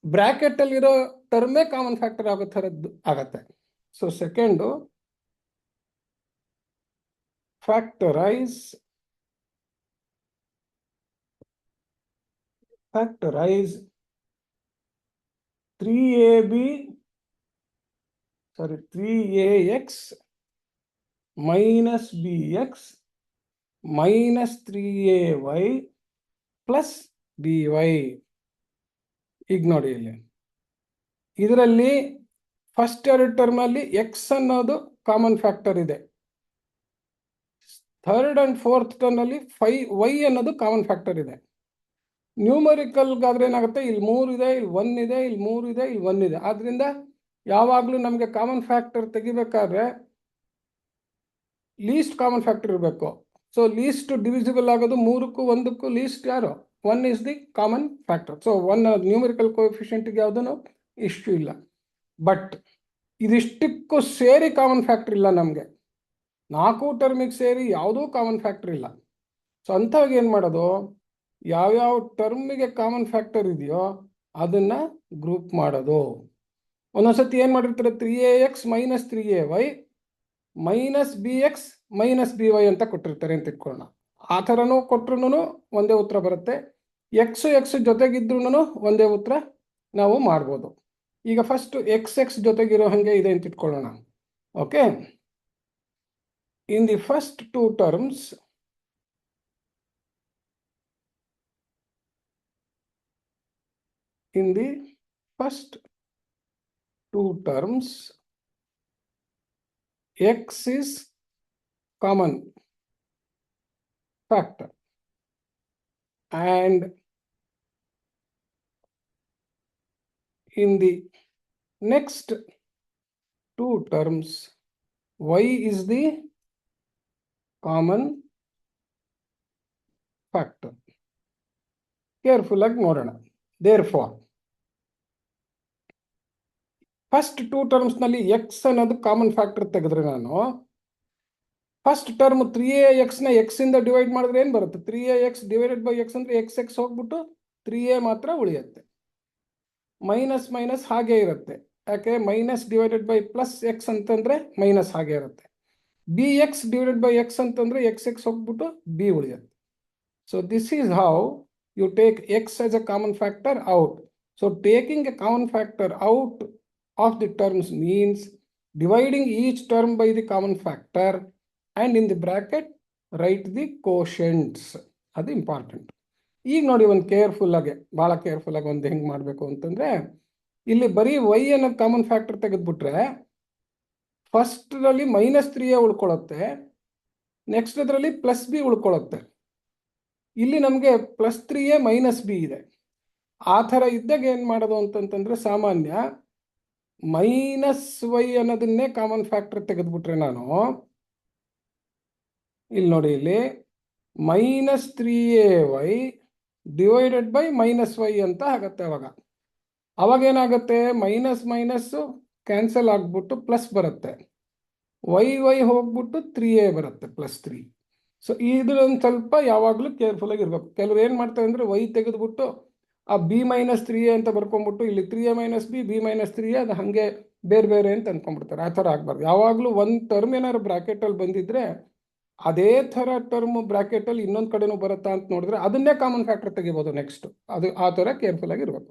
ಬ್ರ್ಯಾಕೆಟಲ್ಲಿರೋ ಟರ್ಮೇ ಕಾಮನ್ ಫ್ಯಾಕ್ಟರ್ ಆಗೋ ಥರದ್ದು ಆಗತ್ತೆ. So second factorize 3ax minus bx minus 3ay plus by. ಈಗ ನೋಡಿ ಇಲ್ಲಿ ಇದರಲ್ಲಿ ಫಸ್ಟ್ ಎರಡು ಟರ್ಮಲ್ಲಿ ಎಕ್ಸ್ ಅನ್ನೋದು ಕಾಮನ್ ಫ್ಯಾಕ್ಟರ್ ಇದೆ. ಥರ್ಡ್ ಆ್ಯಂಡ್ ಫೋರ್ತ್ ಟರ್ನಲ್ಲಿ y ಅನ್ನೋದು ಕಾಮನ್ ಫ್ಯಾಕ್ಟರ್ ಇದೆ. ನ್ಯೂಮರಿಕಲ್ಗಾದ್ರೆ ಏನಾಗುತ್ತೆ, ಇಲ್ಲಿ 3 ಇದೆ, ಇಲ್ಲಿ 1 ಇದೆ, ಇಲ್ಲಿ 3 ಇದೆ, ಇಲ್ಲಿ 1 ಇದೆ. ಆದ್ದರಿಂದ ಯಾವಾಗಲೂ ನಮಗೆ ಕಾಮನ್ ಫ್ಯಾಕ್ಟರ್ ತೆಗಿಬೇಕಾದ್ರೆ ಲೀಸ್ಟ್ ಕಾಮನ್ ಫ್ಯಾಕ್ಟರ್ ಇರಬೇಕು. ಸೊ ಲೀಸ್ಟ್ ಡಿವಿಸಿಬಲ್ ಆಗೋದು 3ಕ್ಕೂ 1ಕ್ಕೂ ಲೀಸ್ಟ್ ಯಾರು? 1 is the common factor. So 1 numerical ಕೋಎಫಿಷಿಯೆಂಟ್ಗೆ ಯಾವುದೂ ಇಶ್ಯೂ ಇಲ್ಲ. ಬಟ್ ಇದಿಷ್ಟಕ್ಕೂ ಸೇರಿ ಕಾಮನ್ ಫ್ಯಾಕ್ಟರ್ ಇಲ್ಲ ನಮಗೆ. 4 ಟರ್ಮಿಗೆ ಸೇರಿ ಯಾವುದೂ ಕಾಮನ್ ಫ್ಯಾಕ್ಟರ್ ಇಲ್ಲ. ಸೊ ಅಂಥವಾಗ ಏನು ಮಾಡೋದು, ಯಾವ್ಯಾವ ಟರ್ಮಿಗೆ ಕಾಮನ್ ಫ್ಯಾಕ್ಟರ್ ಇದೆಯೋ ಅದನ್ನು ಗ್ರೂಪ್ ಮಾಡೋದು. ಒಂದೊಂದ್ಸತಿ ಏನು ಮಾಡಿರ್ತಾರೆ, 3ax minus 3ay minus bx minus by ಅಂತ ಕೊಟ್ಟಿರ್ತಾರೆ ಅಂತ ಇಟ್ಕೊಳ್ಳೋಣ. ಆ ಥರನೂ ಕೊಟ್ಟರು ಒಂದೇ ಉತ್ತರ ಬರುತ್ತೆ. ಎಕ್ಸ್ ಜೊತೆಗಿದ್ರೂ ಒಂದೇ ಉತ್ತರ ನಾವು ಮಾಡ್ಬೋದು. ಈಗ ಫಸ್ಟ್ ಎಕ್ಸ್ ಜೊತೆಗಿರೋ ಹಾಗೆ ಇದೆ ಅಂತ ಇಟ್ಕೊಳ್ಳೋಣ. Okay, in the first two terms x is common factor and in the next two terms y is the common factor. Careful ಆಗಿ ನೋಡೋಣ. Therefore ಫಸ್ಟ್ 2 ಟರ್ಮ್ಸ್ನಲ್ಲಿ ಎಕ್ಸ್ ಅನ್ನೋದು ಕಾಮನ್ ಫ್ಯಾಕ್ಟರ್ ತೆಗೆದ್ರೆ ನಾನು ಫಸ್ಟ್ ಟರ್ಮ್ 3ax ಎಕ್ಸಿಂದ ಡಿವೈಡ್ ಮಾಡಿದ್ರೆ ಏನು ಬರುತ್ತೆ, 3ax divided by X ಅಂದರೆ X ಹೋಗ್ಬಿಟ್ಟು 3a ಮಾತ್ರ ಉಳಿಯುತ್ತೆ. ಮೈನಸ್ ಹಾಗೆ ಇರುತ್ತೆ. ಯಾಕೆ minus divided by plus X ಅಂತಂದರೆ ಮೈನಸ್ ಹಾಗೆ ಇರುತ್ತೆ. B X divided by X ಅಂತಂದರೆ ಎಕ್ಸ್ ಎಕ್ಸ್ ಹೋಗ್ಬಿಟ್ಟು ಬಿ ಉಳಿಯುತ್ತೆ. So this is how you take x as a common factor out. So taking a common factor out of the terms means dividing each term by the common factor and in the bracket write the quotients. ಅದು important. ಈಗ ನೋಡಿ ಒಂದು careful ಆಗಿ, ಭಾಳ careful ಆಗಿ ಒಂದು ಹೆಂಗೆ ಮಾಡಬೇಕು ಅಂತಂದರೆ, ಇಲ್ಲಿ ಬರೀ y ಅನ್ನೋದು ಕಾಮನ್ ಫ್ಯಾಕ್ಟರ್ ತೆಗೆದುಬಿಟ್ರೆ ಫಸ್ಟ್ರಲ್ಲಿ -3a ಉಳ್ಕೊಳ್ಳುತ್ತೆ, ನೆಕ್ಸ್ಟ್ ಅದರಲ್ಲಿ +b ಉಳ್ಕೊಳ್ಳುತ್ತೆ. ಇಲ್ಲಿ ನಮಗೆ +3a -b ಇದೆ. ಆ ಥರ ಇದ್ದಾಗ ಏನು ಮಾಡೋದು ಅಂತಂತಂದರೆ, ಸಾಮಾನ್ಯ -y ಅನ್ನೋದನ್ನೇ ಕಾಮನ್ ಫ್ಯಾಕ್ಟರ್ ತೆಗೆದುಬಿಟ್ರೆ ನಾನು ಇಲ್ಲಿ ನೋಡಿ, ಇಲ್ಲಿ -3ay ಡಿವೈಡೆಡ್ ಬೈ -y ಅಂತ ಆಗುತ್ತೆ. ಅವಾಗ ಏನಾಗುತ್ತೆ, ಮೈನಸ್ ಮೈನಸ್ಸು ಕ್ಯಾನ್ಸಲ್ ಆಗಿಬಿಟ್ಟು ಪ್ಲಸ್ ಬರುತ್ತೆ, y ಹೋಗ್ಬಿಟ್ಟು 3a ಬರುತ್ತೆ +3. ಸೊ ಇದೊಂದು ಸ್ವಲ್ಪ ಯಾವಾಗಲೂ ಕೇರ್ಫುಲ್ ಆಗಿರ್ಬೇಕು. ಕೆಲವ್ರು ಏನು ಮಾಡ್ತಾರೆ ಅಂದರೆ y ತೆಗೆದುಬಿಟ್ಟು ಆ b -3a ಅಂತ ಬರ್ಕೊಂಡ್ಬಿಟ್ಟು ಇಲ್ಲಿ 3a - b b -3a ಅದು ಹಾಗೆ ಬೇರೆ ಬೇರೆ ಅಂತ ಅಂದ್ಕೊಂಡ್ಬಿಡ್ತಾರೆ. ಆ ಥರ ಆಗಬಾರ್ದು. ಯಾವಾಗಲೂ ಒಂದು ಟರ್ಮ್ ಏನಾದ್ರು ಬ್ರ್ಯಾಕೆಟಲ್ಲಿ ಬಂದಿದ್ದರೆ ಅದೇ ಥರ ಟರ್ಮ್ ಬ್ರ್ಯಾಕೆಟಲ್ಲಿ ಇನ್ನೊಂದು ಕಡೆನೂ ಬರುತ್ತಾ ಅಂತ ನೋಡಿದ್ರೆ ಅದನ್ನೇ ಕಾಮನ್ ಫ್ಯಾಕ್ಟರ್ ತೆಗಿಬೋದು ನೆಕ್ಸ್ಟ್. ಅದು ಆ ಥರ ಕೇರ್ಫುಲ್ ಆಗಿರ್ಬೇಕು.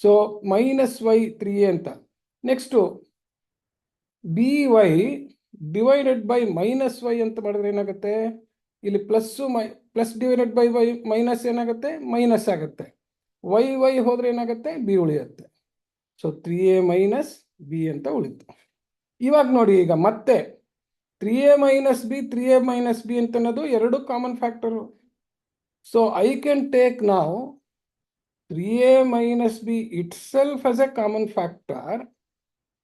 ಸೊ -y 3a ಅಂತ, next by divided by -y ಅಂತ ಮಾಡಿದ್ರೆ ಏನಾಗುತ್ತೆ, ಇಲ್ಲಿ ಪ್ಲಸ್ ಡಿವೈಡೆಡ್ ಬೈ ಮೈನಸ್ ಏನಾಗುತ್ತೆ, ಮೈನಸ್ ಆಗುತ್ತೆ. y ಹೋದ್ರೆ ಏನಾಗುತ್ತೆ, b ಉಳಿಯುತ್ತೆ. ಸೊ 3a - b ಅಂತ ಉಳಿತು. ಇವಾಗ ನೋಡಿ, ಈಗ ಮತ್ತೆ 3a - b 3a - b ಅಂತ ಅನ್ನೋದು ಎರಡು common factor. So I can take ನಾವು 3a - b itself as a common factor,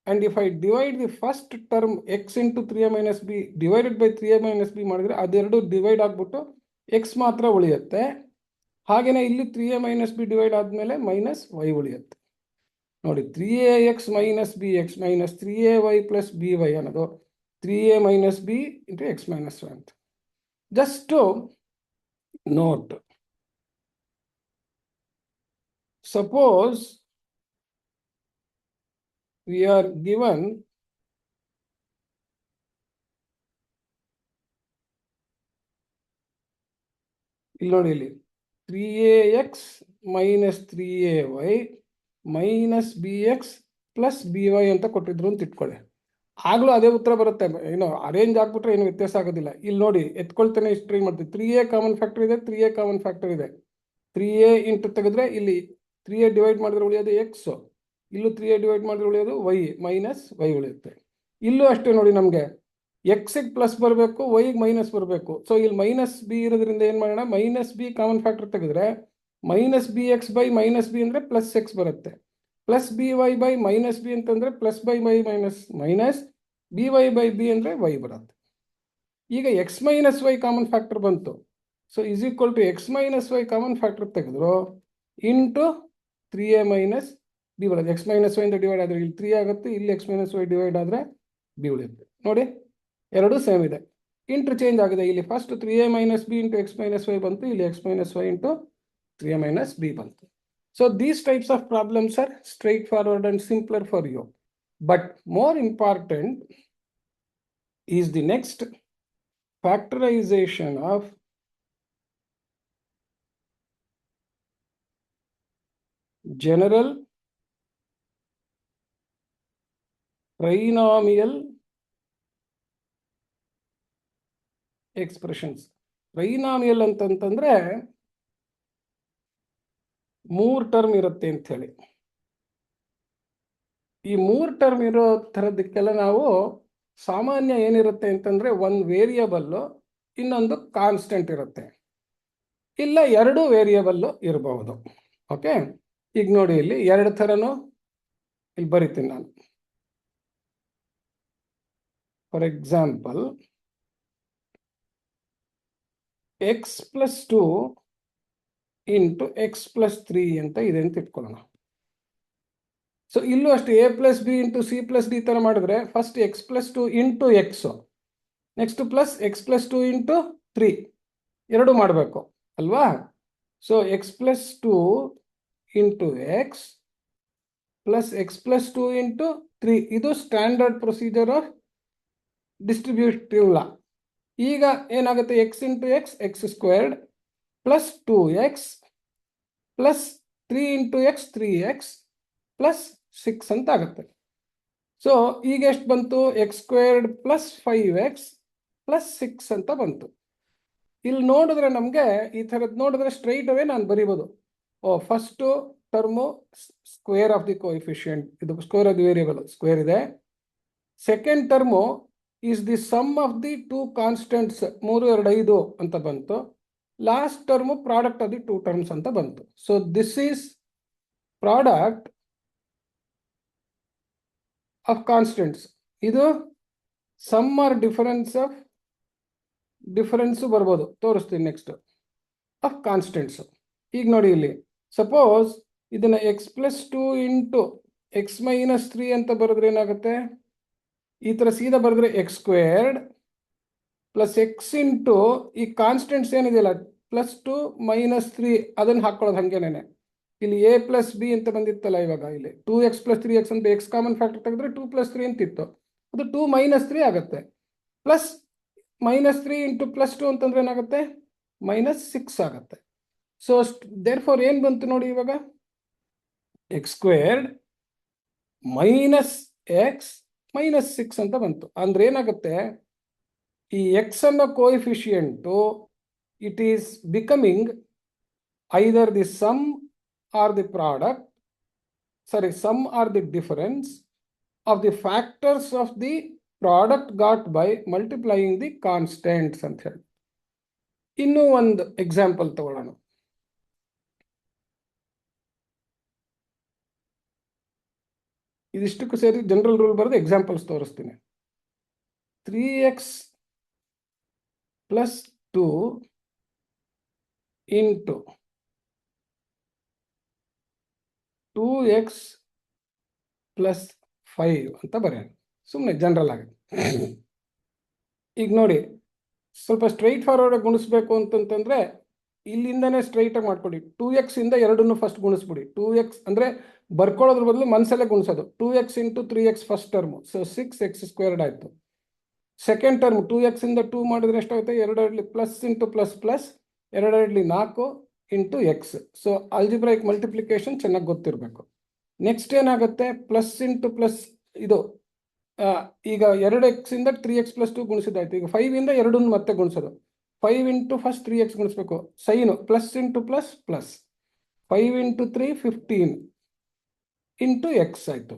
and if I divide the first term x into 3a - b divided by 3a - b ಮಾಡಿದ್ರೆ ಅದೆರಡು divide ಆಗಿಬಿಟ್ಟು x ಮಾತ್ರ ಉಳಿಯುತ್ತೆ. ಹಾಗೆಯೇ ಇಲ್ಲಿ 3a - b ಡಿವೈಡ್ ಆದಮೇಲೆ -y ಉಳಿಯುತ್ತೆ. ನೋಡಿ, 3ax - bx - 3ay + by ಅನ್ನೋದು 3a - b into x - y ಅಂತ. Just to note, suppose we are given ಇಲ್ಲಿ ನೋಡಿ, ಇಲ್ಲಿ 3ax - 3ay - bx + by ಅಂತ ಕೊಟ್ಟಿದ್ರು ಅಂತ ಇಟ್ಕೊಳ್ಳಿ. ಆಗಲೂ ಅದೇ ಉತ್ತರ ಬರುತ್ತೆ. ಏನೋ ಅರೇಂಜ್ ಆಗ್ಬಿಟ್ರೆ ಏನು ವ್ಯತ್ಯಾಸ ಆಗೋದಿಲ್ಲ. ಇಲ್ಲಿ ನೋಡಿ, ಎತ್ಕೊಳ್ತಾನೆ ಇಷ್ಟು ಟ್ರೈ ಮಾಡ್ತೀವಿ. 3a ಕಾಮನ್ ಫ್ಯಾಕ್ಟರ್ ಇದೆ, 3a ಕಾಮನ್ ಫ್ಯಾಕ್ಟರ್ ಇದೆ. 3a ಇಂಟು ತೆಗೆದ್ರೆ ಇಲ್ಲಿ 3a ಡಿವೈಡ್ ಮಾಡಿದ್ರೆ ಉಳಿಯೋದು x, ಇಲ್ಲೂ 3a ಡಿವೈಡ್ ಮಾಡಿದ್ರೆ ಉಳಿಯೋದು y -y ಉಳಿಯುತ್ತೆ. ಇಲ್ಲೂ ಅಷ್ಟೇ ನೋಡಿ, ನಮಗೆ ಎಕ್ಸಿಗೆ ಪ್ಲಸ್ ಬರಬೇಕು, ವೈಗೆ ಮೈನಸ್ ಬರಬೇಕು. ಸೊ ಇಲ್ಲಿ -b ಇರೋದ್ರಿಂದ ಏನು ಮಾಡೋಣ, -b ಕಾಮನ್ ಫ್ಯಾಕ್ಟರ್ ತೆಗೆದ್ರೆ -bx ಬೈ -b ಅಂದರೆ +x ಬರುತ್ತೆ, +by ಬೈ -b ಅಂತಂದರೆ +by minus by by b ಅಂದರೆ y ಬರುತ್ತೆ. ಈಗ x - y ಕಾಮನ್ ಫ್ಯಾಕ್ಟರ್ ಬಂತು. ಸೊ = x - y ಕಾಮನ್ ಫ್ಯಾಕ್ಟರ್ ತೆಗೆದ್ರು ಇಂಟು 3a - b ಬರುತ್ತೆ. x - y ಇಂದ ಡಿವೈಡ್ ಆದರೆ ಇಲ್ಲಿ 3 ಆಗುತ್ತೆ, ಇಲ್ಲಿ x - y ಡಿವೈಡ್ ಆದರೆ b ಉಳಿಯುತ್ತೆ. ನೋಡಿ, ಎರಡು ಸೇಮ್ ಇದೆ, ಇಂಟರ್ಚೇಂಜ್ ಆಗಿದೆ. ಇಲ್ಲಿ first 3a - b into x - y ಬಂತು, ಇಲ್ಲಿ x - y into 3a - b ಬಂತು. So these types of problems are straightforward and simpler for you. But more important is the next factorization of general trinomial expressions. ಟ್ರೈನಾಮಿಯಲ್ ಅಂತಂತಂದ್ರೆ 3 term ಇರುತ್ತೆ ಅಂತ ಹೇಳಿ. ಈ 3 term ಇರೋ ಥರದಕ್ಕೆಲ್ಲ ನಾವು ಸಾಮಾನ್ಯ ಏನಿರುತ್ತೆ ಅಂತಂದ್ರೆ, ಒಂದು ವೇರಿಯಬಲ್ಲು, ಇನ್ನೊಂದು ಕಾನ್ಸ್ಟೆಂಟ್ ಇರುತ್ತೆ, ಇಲ್ಲ 2 ವೇರಿಯಬಲ್ಲು ಇರಬಹುದು. ಓಕೆ, ಈಗ ನೋಡಿ, ಇಲ್ಲಿ 2 ಥರನೂ ಇಲ್ಲಿ ಬರಿತೀನಿ ನಾನು. For example, x + 2 into x + 3 ಅಂತ ಇದೆ ಅಂತ ಇಟ್ಕೊಳ್ಳೋಣ. ಸೊ ಇಲ್ಲೂ ಅಷ್ಟು a + b into c + d ಥರ ಮಾಡಿದ್ರೆ first x + 2 into x, next plus x + 2 into 3 ಎರಡು ಮಾಡಬೇಕು ಅಲ್ವಾ. So x + 2 into x plus X plus 2 into 3. ಇದು ಸ್ಟ್ಯಾಂಡರ್ಡ್ ಪ್ರೊಸೀಜರ್ ಆಫ್ ಡಿಸ್ಟ್ರಿಬ್ಯೂಟಿವ್ ಲಾ. ಈಗ ಏನಾಗುತ್ತೆ, X into X X squared plus 2x plus 3 into X 3x plus 6 ಅಂತ ಆಗುತ್ತೆ. So ಈಗ ಎಷ್ಟು ಬಂತು, X squared plus 5x plus 6 ಅಂತ ಬಂತು. ಇಲ್ಲಿ ನೋಡಿದ್ರೆ ನಮಗೆ ಈ ಥರದ್ದು ನೋಡಿದ್ರೆ ಸ್ಟ್ರೈಟ್ ಅವೇ ನಾನು ಬರೀಬೋದು. First term square of the coefficient, ಇದು square of the variable square ಇದೆ. Second term is the sum of the two constants 3, 2, 5 ಅಂತ ಬಂತು. Last term product of the two terms ಅಂತ ಬಂತು. So this is product of constants. ಇದು sum or difference ಬರ್ಬೋದು, ತೋರಿಸ್ತೀನಿ next, of constants. ಈಗ ನೋಡಿ ಇಲ್ಲಿ ಸಪೋಸ್ ಇದನ್ನ X plus 2 into X minus 3 ಅಂತ ಬರೆದ್ರೆ ಏನಾಗುತ್ತೆ, ಈ ಥರ ಸೀದಾ ಬರೆದ್ರೆ X squared plus X into ಈ ಕಾನ್ಸ್ಟೆಂಟ್ಸ್ ಏನಿದೆಯಲ್ಲ ಪ್ಲಸ್ 2 ಮೈನಸ್ 3 ಅದನ್ನು ಹಾಕೊಳ್ಳೋದು ಹಂಗೇನೆ. ಇಲ್ಲಿ ಎ ಪ್ಲಸ್ ಬಿ ಅಂತ ಬಂದಿತ್ತಲ್ಲ, ಇವಾಗ ಇಲ್ಲಿ 2x ಪ್ಲಸ್ 3x ಅಂತ ಎಕ್ಸ್ ಕಾಮನ್ ಫ್ಯಾಕ್ಟರ್ ತೆಗೆದ್ರೆ 2 ಪ್ಲಸ್ 3 ಅಂತಿತ್ತು, ಅದು 2 ಮೈನಸ್ 3 ಆಗುತ್ತೆ. ಪ್ಲಸ್ ಮೈನಸ್ 3 ಇಂಟು ಪ್ಲಸ್ 2 ಅಂತಂದ್ರೆ ಏನಾಗುತ್ತೆ, ಮೈನಸ್ 6 ಆಗುತ್ತೆ. ಸೊ ದೇರ್ ಫಾರ್ ಏನು ಬಂತು ನೋಡಿ, ಇವಾಗ X squared minus X minus 6 ಅಂತ ಬಂತು. ಅಂದ್ರೆ ಏನಾಗುತ್ತೆ, ಈ ಎಕ್ಸ್ ಅನ್ನೋ coefficient it is becoming either the sum or the product, sorry sum or the difference of the factors of the product got by multiplying the constants ಅಂತ ಹೇಳಿ. ಇನ್ನೂ ಒಂದು ಎಕ್ಸಾಂಪಲ್ ತಗೊಳ್ಳೋಣ. ಇದಿಷ್ಟಕ್ಕೂ ಸೇರಿ ಜನರಲ್ ರೂಲ್ ಬರೆದು ಎಕ್ಸಾಂಪಲ್ಸ್ ತೋರಿಸ್ತೀನಿ. 3x plus 2 into 2x plus 5 ಅಂತ ಬರೆಯೋಣ, ಸುಮ್ಮನೆ ಜನರಲ್ ಆಗಿ. ಈಗ ನೋಡಿ, ಸ್ವಲ್ಪ ಸ್ಟ್ರೈಟ್ ಫಾರ್ವರ್ಡ್ ಗುಣಿಸ್ಬೇಕು ಅಂತಂತಂದ್ರೆ ಇಲ್ಲಿಂದನೇ ಸ್ಟ್ರೈಟ್ ಆಗಿ ಮಾಡ್ಕೊಡಿ. 2x ಇಂದ ಎರಡನ್ನು ಫಸ್ಟ್ ಗುಣಿಸ್ಬಿಡಿ. 2x ಅಂದ್ರೆ ಬರ್ಕೊಳ್ಳೋದ್ರ ಬದಲು ಮನಸ್ಸಲ್ಲೇ ಗುಣಿಸೋದು. 2x into 3x first term, so 6x squared ಆಯಿತು. ಸೆಕೆಂಡ್ ಟರ್ಮ್ 2x ಇಂದ 2 ಮಾಡಿದ್ರೆ ಎಷ್ಟಾಗುತ್ತೆ, 2 plus into plus plus 2 4 into X. So algebraic multiplication ಚೆನ್ನಾಗಿ ಗೊತ್ತಿರಬೇಕು. ನೆಕ್ಸ್ಟ್ ಏನಾಗುತ್ತೆ, ಪ್ಲಸ್ ಇಂಟು ಪ್ಲಸ್, ಇದು ಈಗ 2x ಇಂದ 3x ಪ್ಲಸ್ 2 ಗುಣಿಸಿದಾಯ್ತು. ಈಗ 5 ಇಂದ 2 ಮತ್ತೆ ಗುಣಿಸೋದು. 5 ಇಂಟು ಫಸ್ಟ್ 3x ಗುಣಿಸ್ಬೇಕು, sign plus into plus plus 5 into 3 15 into X ಆಯಿತು.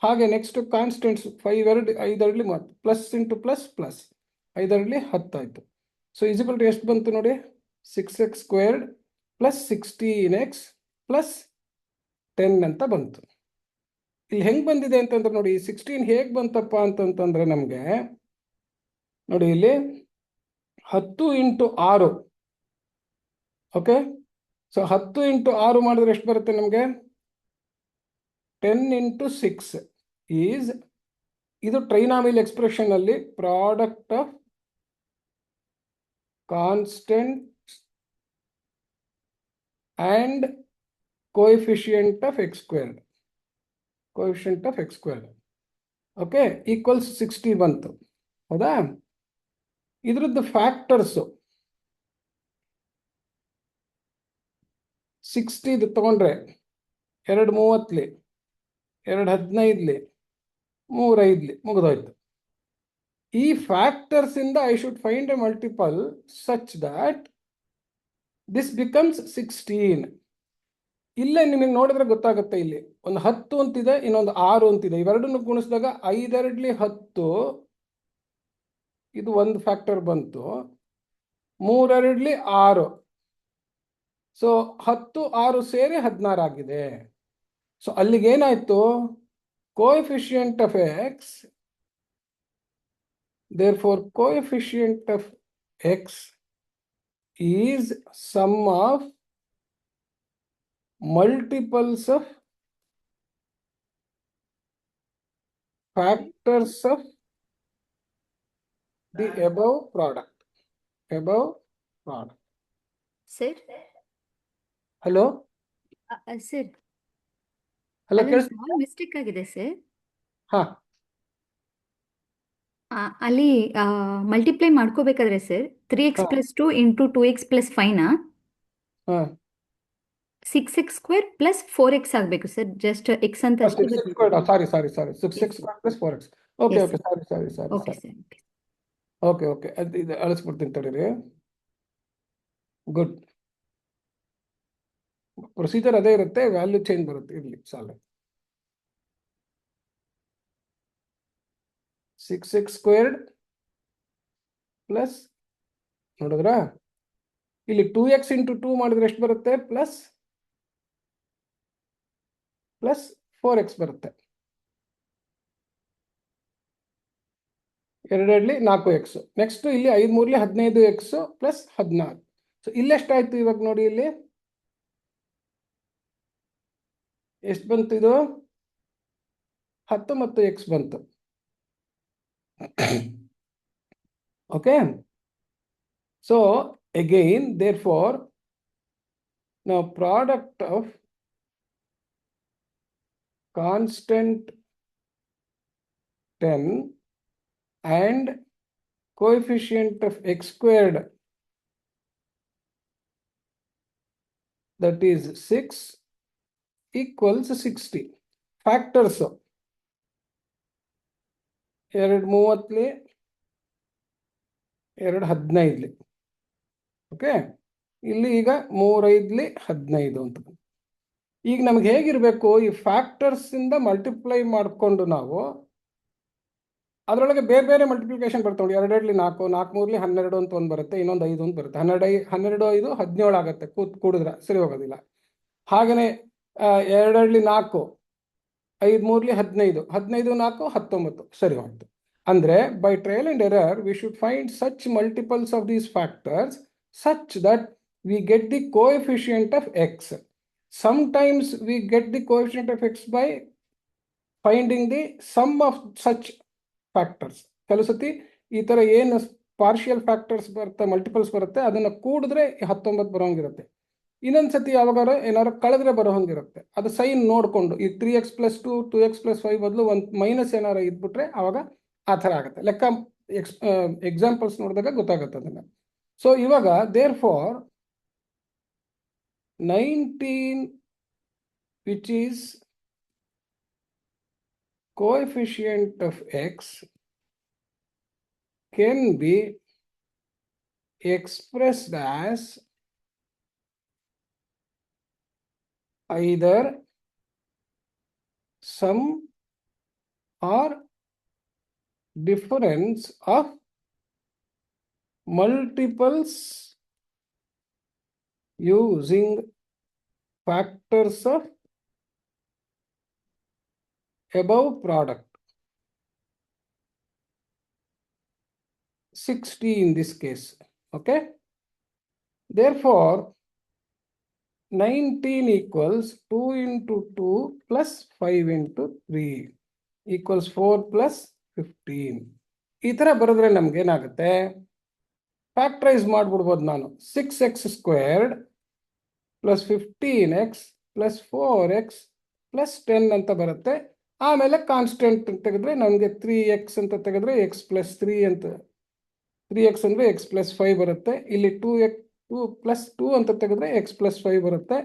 ಹಾಗೆ ನೆಕ್ಸ್ಟ್ ಕಾನ್ಸ್ಟೆಂಟ್ಸ್ 5 ಮತ್ತು ಪ್ಲಸ್ ಇಂಟು ಪ್ಲಸ್ ಪ್ಲಸ್ 5 10 ಆಯಿತು. ಸೊ ಈಸಿಕಲ್ ಟು ಎಷ್ಟು ಬಂತು ನೋಡಿ, 6x squared plus 16x plus 10 ಅಂತ ಬಂತು. ಇಲ್ಲಿ ಹೆಂಗೆ ಬಂದಿದೆ ಅಂತಂದ್ರೆ ನೋಡಿ, 16 ಹೇಗೆ ಬಂತಪ್ಪ ಅಂತಂತಂದ್ರೆ ನಮಗೆ ನೋಡಿ ಇಲ್ಲಿ 10 ಇಂಟು 6, ಓಕೆ. ಸೊ 10 ಇಂಟು 6 ಮಾಡಿದ್ರೆ ಎಷ್ಟು ಬರುತ್ತೆ ನಮಗೆ, 10 ಇಂಟು 6 ಈಸ್, ಇದು ಟ್ರೈನಾಮಿಲ್ ಎಕ್ಸ್ಪ್ರೆಷನ್ ಅಲ್ಲಿ product of constant and coefficient of X squared, coefficient of X squared, okay, equals 60 ಬಂತು. ಹೌದಾ? ಇದ್ರದ್ದು ಫ್ಯಾಕ್ಟರ್ಸು 60 ತಗೊಂಡ್ರೆ 2 30, 2 15, 3 5 ಮುಗಿದೋಯ್ತು. ಈ ಫ್ಯಾಕ್ಟರ್ಸ್ ಇಂದ I should find A multiple such that this becomes 16. ಇಲ್ಲೇ ನಿಮಗೆ ನೋಡಿದ್ರೆ ಗೊತ್ತಾಗುತ್ತೆ, ಇಲ್ಲಿ ಒಂದು 10 ಅಂತಿದೆ, ಇನ್ನೊಂದು 6 ಅಂತಿದೆ. ಇವೆರಡನ್ನು ಗುಣಿಸಿದಾಗ 5 2 10, ಇದು ಒಂದು ಫ್ಯಾಕ್ಟರ್ ಬಂತು. 3 2 6, ಸೊ 10 6 ಸೇರಿ 16 ಆಗಿದೆ. ಸೊ ಅಲ್ಲಿಗೆ ಏನಾಯ್ತು, coefficient of X, therefore coefficient of x is sum of multiples of factors of the above product. Sir? Hello? Sir? ಅಲ್ಲ ಅಲ್ಲಿ ಕೇಳಿಸ್ ಸ್ಮಾಲ್ ಮಿಸ್ಟೇಕ್ ಆಗಿದೆ ಸರ್. ಹಾ ಅಲ್ಲಿ ಮಲ್ಟಿಪ್ಲೈ ಮಾಡ್ಕೋಬೇಕಾದ್ರೆ ಸರ್ 3x ಹಾ ಪ್ಲಸ್ 2 ಇಂಟು 2x ಪ್ಲಸ್ 5ನ ಹಾ 6x square plus 4x ಆಗಬೇಕು sir. Just X ಅಂತ ಅಷ್ಟೇ ಸಿಕ್ಸ್ ಎಕ್ಸ್ ಬರ್ತಿದೆ. Sorry six yes X sir. Plus 4x. Okay yes okay sir. Sorry okay sir. Okay ಅದು ಇದು ಅಳಿಸ್ಬಿಡ್ತೀನಿ ತಡೀರಿ. Good. Procedure ಅದೇ ಇರುತ್ತೆ, ವ್ಯಾಲ್ಯೂ ಚೇಂಜ್ ಬರುತ್ತೆ. ಇರಲಿ ಸಾಲ. 6x ಸ್ಕ್ವೇರ್ಡ್ ಪ್ಲಸ್, ನೋಡಿದ್ರಾ ಇಲ್ಲಿ 2x ಇಂಟು 2 ಮಾಡಿದ್ರೆ ಎಷ್ಟು ಬರುತ್ತೆ? ಪ್ಲಸ್ 4x ಬರುತ್ತೆ. ಎರಡೆರಡ್ಲಿ 4x. ನೆಕ್ಸ್ಟ್ ಇಲ್ಲಿ 5 ಮೂರ್ಲಿ 15x ಪ್ಲಸ್ 16. ಸೊ ಇಲ್ಲೆಷ್ಟಾಯ್ತು ಇವಾಗ ನೋಡಿ, ಇಲ್ಲಿ ಎಷ್ಟು ಬಂತು? ಇದು 19x ಬಂತು. Okay. So again therefore ನಾವು product of constant 10 and coefficient of x squared, that is 6, equals 60. Factors 2 30 2 15. Okay, ಇಲ್ಲಿ ಈಗ 3 5 15 ಅಂತ. ಈಗ ನಮ್ಗೆ ಹೇಗಿರಬೇಕು? ಈ ಫ್ಯಾಕ್ಟರ್ಸ್ ಇಂದ ಮಲ್ಟಿಪ್ಲೈ ಮಾಡಿಕೊಂಡು ನಾವು ಅದರೊಳಗೆ ಬೇರೆ ಬೇರೆ ಮಲ್ಟಿಪ್ಲಿಕೇಶನ್ ಬರ್ತಾವೆ. 2 2 4, 4 3 12 ಅಂತ ಒಂದು ಬರುತ್ತೆ, ಇನ್ನೊಂದು 5 ಅಂತ ಬರುತ್ತೆ. 12 5 17 ಆಗುತ್ತೆ. ಕೂಡಿದ್ರೆ ಸರಿ ಹೋಗೋದಿಲ್ಲ. ಹಾಗೆಯೇ 2 2 4, 5 3 15, 15 4 19 ಸರಿ ಹೋಯ್ತು. ಅಂದ್ರೆ by trial and error we should find such multiples of these factors such that we get the coefficient of x. Sometimes we get the coefficient of x by finding the sum of such factors. ಕೆಲವು ಸತಿ ಈ ಥರ ಏನು partial factors ಬರುತ್ತೆ, multiples ಬರುತ್ತೆ, ಅದನ್ನು ಕೂಡಿದ್ರೆ 19 ಬರೋಂಗಿರುತ್ತೆ. ಇನ್ನೊಂದು ಸತಿ ಯಾವಾಗಾರ ಏನಾದ್ರು ಕಳೆದ್ರೆ ಬರೋ ಹಂಗಿರುತ್ತೆ. ಅದು ಸೈನ್ ನೋಡಿಕೊಂಡು ಈ 3x ಪ್ಲಸ್ 2 2x ಪ್ಲಸ್ 5 ಬದಲು ಒಂದು ಮೈನಸ್ ಏನಾರು ಇದ್ಬಿಟ್ರೆ ಅವಾಗ ಆ ಥರ ಆಗುತ್ತೆ. ಲೆಕ್ಕ ಎಕ್ಸಾಂಪಲ್ಸ್ ನೋಡಿದಾಗ ಗೊತ್ತಾಗುತ್ತೆ ಅದನ್ನು. ಸೊ ಇವಾಗ there for 19 which is coefficient of x can be expressed as either sum or difference of multiples using factors of above product. 60 in this case. Okay. Therefore 19 equals 2 into 2 plus 5 into 3 equals 4 plus 15. ಈ ಥರ ಬರೆದ್ರೆ ನಮ್ಗೆ ಏನಾಗುತ್ತೆ? Factorise ಮಾಡ್ಬಿಡ್ಬೋದು ನಾನು. 6x squared plus 15x plus 4x plus 10 ಅಂತ ಬರುತ್ತೆ. ಆಮೇಲೆ constant ತೆಗೆದ್ರೆ ನಮಗೆ 3x ಅಂತ ತೆಗೆದ್ರೆ x ಪ್ಲಸ್ 3 ಅಂತ, 3x ಅಂದರೆ x ಪ್ಲಸ್ 5 ಬರುತ್ತೆ. ಇಲ್ಲಿ 2 ಪ್ಲಸ್ 2 ಅಂತ ತೆಗೆದ್ರೆ x ಪ್ಲಸ್ 5 ಬರುತ್ತೆ.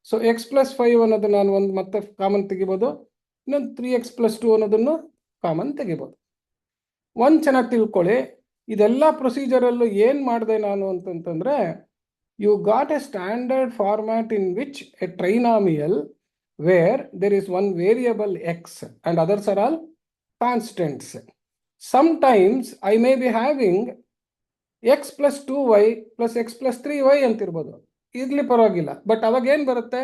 ಸೊ x ಪ್ಲಸ್ 5 ಅನ್ನೋದು ನಾನು ಒಂದು ಮತ್ತೆ ಕಾಮನ್ ತೆಗಿಬೋದು, ಇನ್ನೊಂದು 3x ಪ್ಲಸ್ 2 ಅನ್ನೋದನ್ನು ಕಾಮನ್ ತೆಗಿಬೋದು. ಒಂದು ಚೆನ್ನಾಗಿ ತಿಳ್ಕೊಳ್ಳಿ, ಇದೆಲ್ಲ ಪ್ರೊಸೀಜರಲ್ಲೂ ಏನು ಮಾಡಿದೆ ನಾನು ಅಂತಂತಂದರೆ, you got a standard format in which a trinomial where there is one variable x and others are all constants. Sometimes I may be having x plus 2y plus x plus 3y ಅಂತಿರ್ಬೋದು, ಇರ್ಲಿ ಪರವಾಗಿಲ್ಲ. But ಅವಾಗ ಏನು ಬರುತ್ತೆ?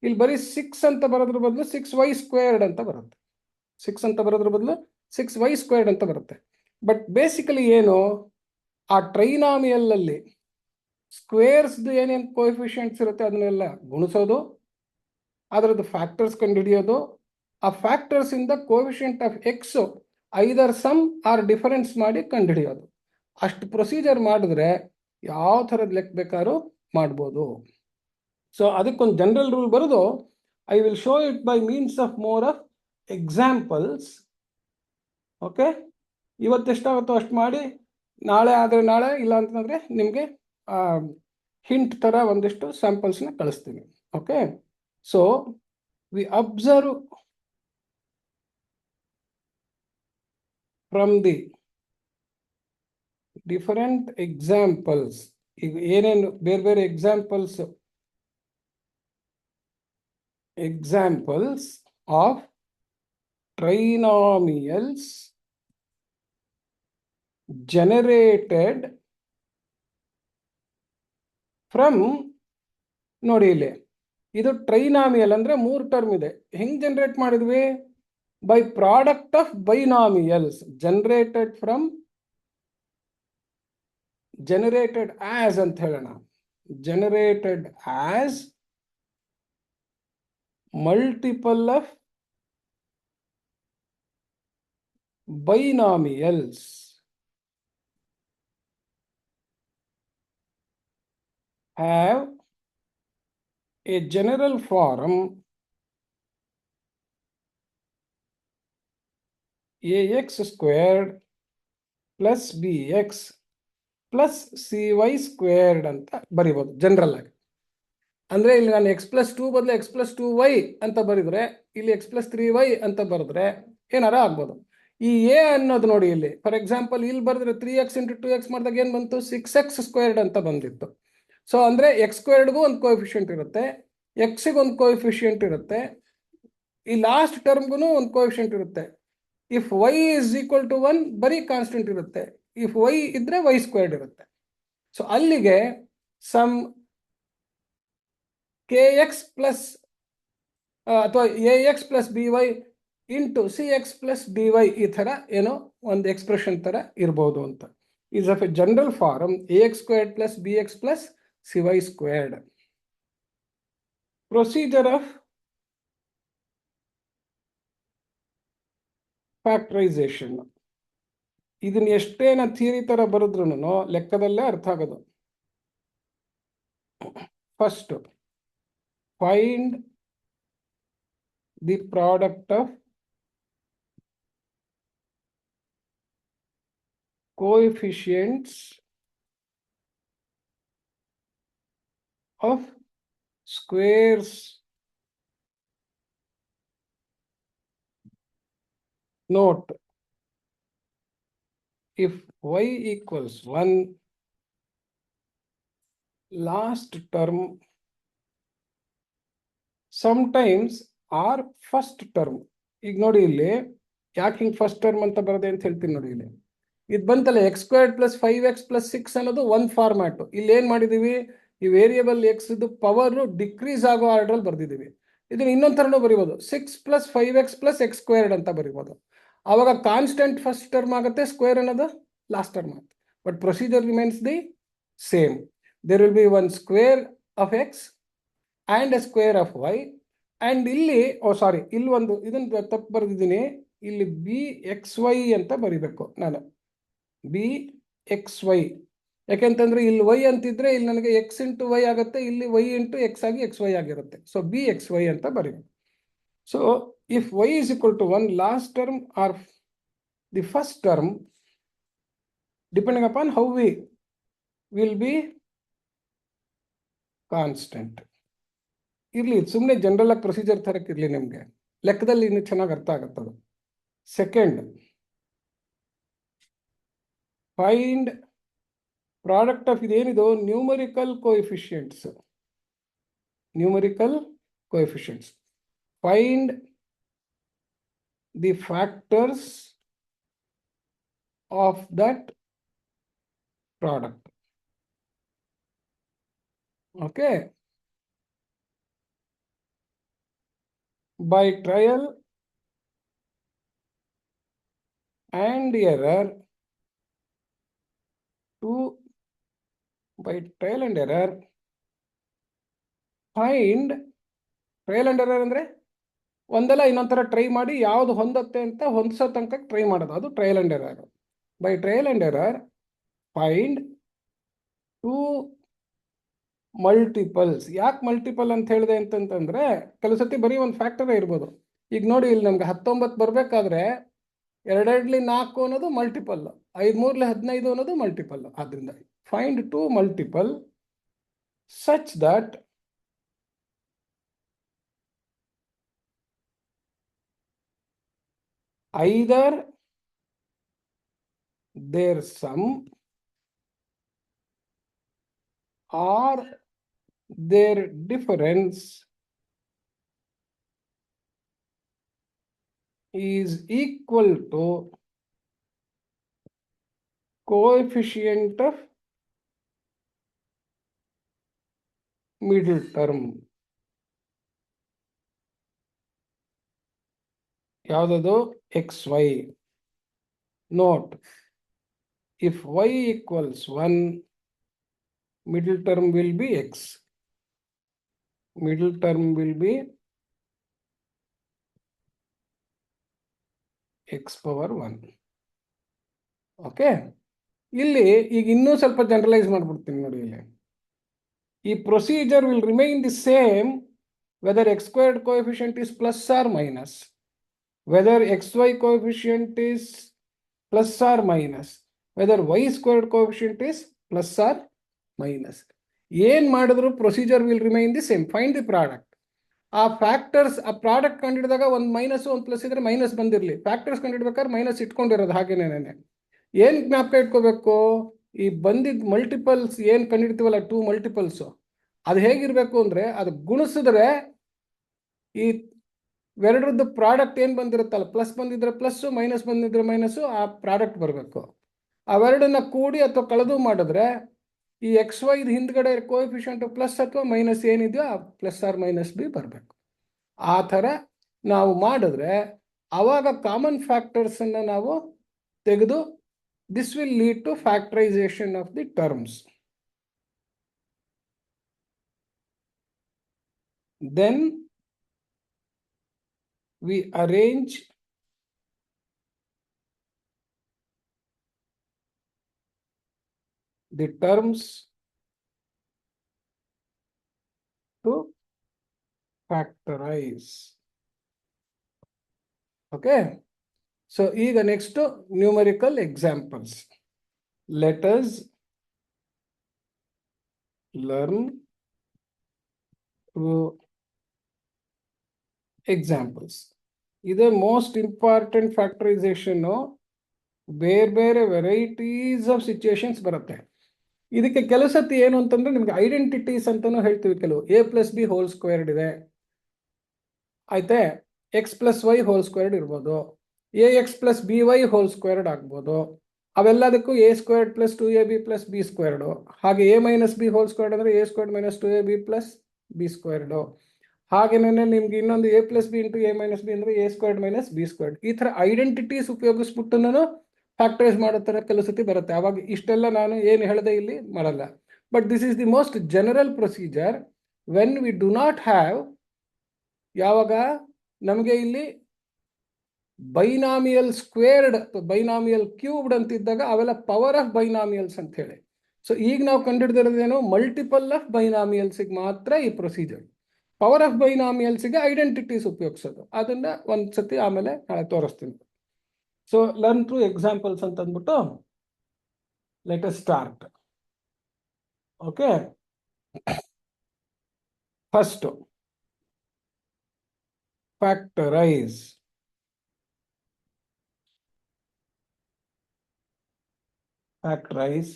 ಇಲ್ಲಿ ಬರೀ 6 ಅಂತ ಬರೋದ್ರ ಬದಲು 6y squared ಅಂತ ಬರುತ್ತೆ. 6 ಅಂತ ಬರೋದ್ರ ಬದಲು 6y ಸ್ಕ್ವೇರ್ಡ್ ಅಂತ ಬರುತ್ತೆ. ಬಟ್ ಬೇಸಿಕಲಿ ಏನು, ಆ ಟ್ರೈನಾಮಿಯಲ್ ಅಲ್ಲಿ ಸ್ಕ್ವೇರ್ಸ್ದು ಏನೇನು ಕೋಎಫಿಷಿಯೆಂಟ್ಸ್ ಇರುತ್ತೆ ಅದನ್ನೆಲ್ಲ ಗುಣಿಸೋದು, ಅದರದ್ದು ಫ್ಯಾಕ್ಟರ್ಸ್ ಕಂಡುಹಿಡಿಯೋದು, ಆ ಫ್ಯಾಕ್ಟರ್ಸ್ ಇಂದ coefficient of x either sum or difference ಮಾಡಿ ಕಂಡುಹಿಡಿಯೋದು. ಅಷ್ಟು ಪ್ರೊಸೀಜರ್ ಮಾಡಿದ್ರೆ ಯಾವ ಥರದ ಲೆಕ್ಕ ಬೇಕಾದ್ರೂ ಮಾಡ್ಬೋದು. ಸೊ ಅದಕ್ಕೊಂದು ಜನರಲ್ ರೂಲ್ ಬರೋದು, I will show it by means of more of examples. Okay, ಇವತ್ತು ಎಷ್ಟಾಗುತ್ತೋ ಅಷ್ಟು ಮಾಡಿ, ನಾಳೆ ಆದರೆ ನಾಳೆ, ಇಲ್ಲ ಅಂತಂದರೆ ನಿಮಗೆ ಹಿಂಟ್ ಥರ ಒಂದಿಷ್ಟು ಸ್ಯಾಂಪಲ್ಸ್ನ ಕಳಿಸ್ತೀನಿ. Okay, so we observe from the different examples. ಈಗ ಏನೇನು ಬೇರೆ ಬೇರೆ ಎಕ್ಸಾಂಪಲ್ಸ್ ಆಫ್ ಟ್ರೈನಾಮಿಯಲ್ಸ್ generated from, ನೋಡಿ ಇಲ್ಲಿ ಇದು ಟ್ರೈನಾಮಿಯಲ್ ಅಂದ್ರೆ 3 ಟರ್ಮ್ ಇದೆ. ಹೆಂಗ್ ಜನರೇಟ್ ಮಾಡಿದ್ವಿ? By product of binomials generated as ಅಂತ ಹೇಳೋಣ. Generated as multiple of binomials have a general form ax squared plus bx plus cy squared ಅಂತ ಬರಿಬೋದು ಜನರಲ್ ಆಗಿ. ಅಂದ್ರೆ ಇಲ್ಲಿ ನಾನು x+2 ಬದಲು x+2y ಅಂತ ಬರೆದ್ರೆ, ಇಲ್ಲಿ x+3y ಅಂತ ಬರೆದ್ರೆ ಏನಾರ ಆಗ್ಬೋದು. ಈ a ಅನ್ನೋದು ನೋಡಿ ಇಲ್ಲಿ ಫಾರ್ ಎಕ್ಸಾಂಪಲ್ ಇಲ್ಲಿ ಬರೆದ್ರೆ 3x × 2x ಮಾಡಿದಾಗ ಏನು ಬಂತು? 6x squared ಅಂತ ಬಂದಿತ್ತು. ಸೊ ಅಂದರೆ ಎಕ್ಸ್ ಸ್ಕ್ವೇರ್ಡ್ಗೂ ಒಂದು ಕೋಎಫಿಷಿಯಂಟ್ ಇರುತ್ತೆ, ಎಕ್ಸಿಗೆ ಒಂದು ಕೋಎಫಿಷಿಯಂಟ್ ಇರುತ್ತೆ, ಈ ಲಾಸ್ಟ್ ಟರ್ಮ್ಗೂ ಒಂದು ಕೋಎಫಿಷಿಯಂಟ್ ಇರುತ್ತೆ. If y is equal to 1 ಬರೀ ಕಾನ್ಸ್ಟೆಂಟ್ ಇರುತ್ತೆ, ಇಫ್ ವೈ ಇದ್ರೆ ವೈ ಸ್ಕ್ವೇರ್ಡ್ ಇರುತ್ತೆ. ಸೊ ಅಲ್ಲಿಗೆ ಸಮ್ ಕೆ ಎಕ್ಸ್ ಪ್ಲಸ್ ಅಥವಾ a x plus b y into c x plus d y, ಈ ಥರ ಏನೋ ಒಂದು ಎಕ್ಸ್ಪ್ರೆಷನ್ ಥರ ಇರ್ಬೋದು ಅಂತ. Is of a general form ax squared plus bx plus cy squared. Procedure of factorization. ಇದನ್ನ ಎಷ್ಟೇನ theory ತರ ಬರೆದ್ರು ಲೆಕ್ಕದಲ್ಲೇ ಅರ್ಥ ಆಗೋದು. First find the product of coefficients of squares note if y equals 1 last term sometimes or first term. ಈಗ ನೋಡಿ ಇಲ್ಲಿ ಯಾಕೆ ಹಿಂಗೆ ಫಸ್ಟ್ ಟರ್ಮ್ ಅಂತ ಬರದೆ ಅಂತ ಹೇಳ್ತೀನಿ ನೋಡಿ. ಇಲ್ಲಿ ಇದು ಬಂತಲ್ಲ x² + 5x + 6 ಅನ್ನೋದು ಒಂದು ಫಾರ್ಮ್ಯಾಟ್. ಇಲ್ಲಿ ಏನ್ ಮಾಡಿದೀವಿ? ಈ ವೇರಿಯೇಬಲ್ ಎಕ್ಸ್ ಇದು ಪವರ್ ಡಿಕ್ರೀಸ್ ಆಗೋ ಆರ್ಡರ್ ಬರ್ದಿದ್ದೀವಿ. ಇದನ್ನ ಇನ್ನೊಂದು ಥರನೂ ಬರಿಬೋದು, 6 + 5x + x² ಅಂತ ಬರಿಬೋದು. ಆವಾಗ ಕಾನ್ಸ್ಟೆಂಟ್ ಫಸ್ಟ್ ಟರ್ಮ್ ಆಗುತ್ತೆ, ಸ್ಕ್ವೇರ್ ಅನ್ನೋದು ಲಾಸ್ಟ್ ಟರ್ಮ್ ಆಗುತ್ತೆ. But procedure remains the same. There will be one square of x and a square of y. And ಇಲ್ಲಿ ಸಾರಿ ಇಲ್ಲಿ ಒಂದು ಇದನ್ನು ತಪ್ಪು ಬರೆದಿದ್ದೀನಿ. ಇಲ್ಲಿ bxy ಅಂತ ಬರಿಬೇಕು ನಾನು, bxy. ಯಾಕೆಂತಂದ್ರೆ ಇಲ್ಲಿ y ಅಂತಿದ್ರೆ ಇಲ್ಲಿ ನನಗೆ x × y ಆಗುತ್ತೆ, ಇಲ್ಲಿ y × x ಆಗಿ xy ಆಗಿರುತ್ತೆ. ಸೊ bxy ಅಂತ ಬರೀಬೇಕು. So if y is equal to 1, last term R the first term depending upon how we will B constant. ಇರ್ಲಿ, ಸುಮ್ಮನೆ ಜನರಲ್ ಆಗಿ ಪ್ರೊಸೀಜರ್ ಥರಕ್ಕೆ ಇರಲಿ, ನಿಮಗೆ ಲೆಕ್ಕದಲ್ಲಿ ಇನ್ನು ಚೆನ್ನಾಗಿ ಅರ್ಥ ಆಗುತ್ತದು. ಸೆಕೆಂಡ್, ಫೈಂಡ್ ಪ್ರಾಡಕ್ಟ್ ಆಫ್ ಇದೇನಿದು numerical coefficients. Find the factors of that product. Okay, by trial and error find trial and error ಅಂದ್ರೆ ಒಂದಲ್ಲ ಇನ್ನೊಂಥರ ಟ್ರೈ ಮಾಡಿ ಯಾವ್ದು ಹೊಂದತ್ತೆ ಅಂತ ಹೊಂದಿಸೋ ತನಕ ಟ್ರೈ ಮಾಡೋದು, ಅದು trial and error. By trial and error find 2 multiples. ಯಾಕೆ ಮಲ್ಟಿಪಲ್ ಅಂತ ಹೇಳಿದೆ ಅಂತಂತಂದ್ರೆ ಕೆಲವು ಸತಿ ಬರೀ ಒಂದು ಫ್ಯಾಕ್ಟರೇ ಇರ್ಬೋದು. ಈಗ ನೋಡಿ, ಇಲ್ಲಿ ನಮ್ಗೆ 19 ಬರಬೇಕಾದ್ರೆ 2 4 ಅನ್ನೋದು ಮಲ್ಟಿಪಲ್, 5 3 15 ಅನ್ನೋದು ಮಲ್ಟಿಪಲ್. ಆದ್ರಿಂದ find 2 multiple such that either their sum or their difference is equal to coefficient of middle term. ಯಾವ್ದದು? xy. Note, if y equals 1, middle term will be x. Middle term will be x power 1. Okay, ಇಲ್ಲಿ ಈಗ ಇನ್ನೂ ಸ್ವಲ್ಪ generalise ಮಾಡ್ಬಿಡ್ತೀನಿ ನೋಡಿ. ಇಲ್ಲಿ ಈ procedure will remain the same whether x squared coefficient is plus or minus, whether xy coefficient is plus or minus, whether y squared coefficient is plus or minus. ಏನ್ ಮಾಡಿದ್ರು procedure will remain the same. Find the product. ಆ factors, ಆ product ಕಂಡಿಡಿದಾಗ ಒಂದು minus ಒಂದು plus ಇದ್ರೆ minus ಬಂದಿರಲಿ, factors ಕಂಡಿಡ್ಬೇಕಾದ್ರೆ minus ಇಟ್ಕೊಂಡಿರೋದು ಹಾಗೇನೇನೆ. ಏನು ಜ್ಞಾಪಕ ಇಟ್ಕೋಬೇಕು? ಈ ಬಂದಿದ್ದ ಮಲ್ಟಿಪಲ್ಸ್ ಏನು ಕಂಡಿಡ್ತೀವಲ್ಲ, 2 ಮಲ್ಟಿಪಲ್ಸು, ಅದು ಹೇಗಿರಬೇಕು ಅಂದರೆ ಅದು ಗುಣಿಸಿದ್ರೆ ಈ ಎರಡರದ್ದು ಪ್ರಾಡಕ್ಟ್ ಏನು ಬಂದಿರುತ್ತಲ್ಲ, ಪ್ಲಸ್ ಬಂದಿದ್ರೆ ಪ್ಲಸ್ಸು, ಮೈನಸ್ ಬಂದಿದ್ರೆ ಮೈನಸ್ಸು, ಆ ಪ್ರಾಡಕ್ಟ್ ಬರಬೇಕು. ಅವೆರಡನ್ನ ಕೂಡಿ ಅಥವಾ ಕಳೆದು ಮಾಡಿದ್ರೆ ಈ XY ಹಿಂದ್ಗಡೆ ಕೋಎಫಿಷಿಯಂಟ್ ಪ್ಲಸ್ ಅಥವಾ ಮೈನಸ್ ಏನಿದೆಯೋ ಆ ಪ್ಲಸ್ ಆರ್ ಮೈನಸ್ ಬಿ ಬರಬೇಕು. ಆ ಥರ ನಾವು ಮಾಡಿದ್ರೆ ಆವಾಗ ಕಾಮನ್ ಫ್ಯಾಕ್ಟರ್ಸನ್ನು ನಾವು ತೆಗೆದು this will lead to factorization of the terms. Then we arrange the terms to factorize. Okay. So, ಈಗ next numerical examples. Let us learn through examples. ಇದು ಮೋಸ್ಟ್ ಇಂಪಾರ್ಟೆಂಟ್ ಫ್ಯಾಕ್ಟರೈಸೇಷನ್. ಬೇರೆ ಬೇರೆ ವೆರೈಟೀಸ್ ಆಫ್ ಸಿಚುಯೇಷನ್ಸ್ ಬರುತ್ತೆ. ಇದಕ್ಕೆ ಕೆಲಸತಿ ಏನು ಅಂತಂದ್ರೆ ನಿಮ್ಗೆ identities ಅಂತಾನು ಹೇಳ್ತೀವಿ. ಕೆಲವು a+b² ಇದೆ, ಆಯ್ತೆ, x+y² ಇರ್ಬೋದು, ax+by² ಆಗ್ಬೋದು. ಅವೆಲ್ಲದಕ್ಕೂ a² + 2ab + b². ಹಾಗೆ a-b² ಅಂದರೆ a² - 2ab + b². ಹಾಗೇನೇ ನಿಮ್ಗೆ ಇನ್ನೊಂದು a+b × a - b ಅಂದರೆ a² - b². ಈ ಥರ ಐಡೆಂಟಿಟೀಸ್ ಉಪಯೋಗಿಸ್ಬಿಟ್ಟು ನಾನು ಫ್ಯಾಕ್ಟರೈಸ್ ಮಾಡೋ ಥರ ಕೆಲವು ಸತಿ ಬರುತ್ತೆ. ಅವಾಗ ಇಷ್ಟೆಲ್ಲ ನಾನು ಏನು ಹೇಳಿದೆ ಇಲ್ಲಿ ಮಾಡಲ್ಲ. But this is the most general procedure when we do not have, ಯಾವಾಗ ನಮಗೆ ಇಲ್ಲಿ ಬೈನಾಮಿಯಲ್ ಸ್ಕ್ವೇರ್ಡ್, ಬೈನಾಮಿಯಲ್ ಕ್ಯೂಬ್ಡ್ ಅಂತಿದ್ದಾಗ ಅವೆಲ್ಲ ಪವರ್ ಆಫ್ ಬೈನಾಮಿಯಲ್ಸ್ ಅಂತ ಹೇಳಿ. ಸೊ ಈಗ ನಾವು ಕಂಡುಹಿಡಿದಿರೋದೇನು, ಮಲ್ಟಿಪಲ್ ಆಫ್ ಬೈನಾಮಿಯಲ್ಸಿಗೆ ಮಾತ್ರ ಈ ಪ್ರೊಸೀಜರ್. ಪವರ್ ಆಫ್ ಬೈನಾಮಿಯಲ್ಸಿಗೆ ಐಡೆಂಟಿಟೀಸ್ ಉಪಯೋಗಿಸೋದು. ಅದನ್ನ ಒಂದು ಸತಿ ಆಮೇಲೆ ನಾಳೆ ತೋರಿಸ್ತೀನಿ. ಸೊ ಲರ್ನ್ ಥ್ರೂ ಎಕ್ಸಾಂಪಲ್ಸ್ ಅಂತ ಅಂದ್ಬಿಟ್ಟು let us start. Okay, first factorise. Factorize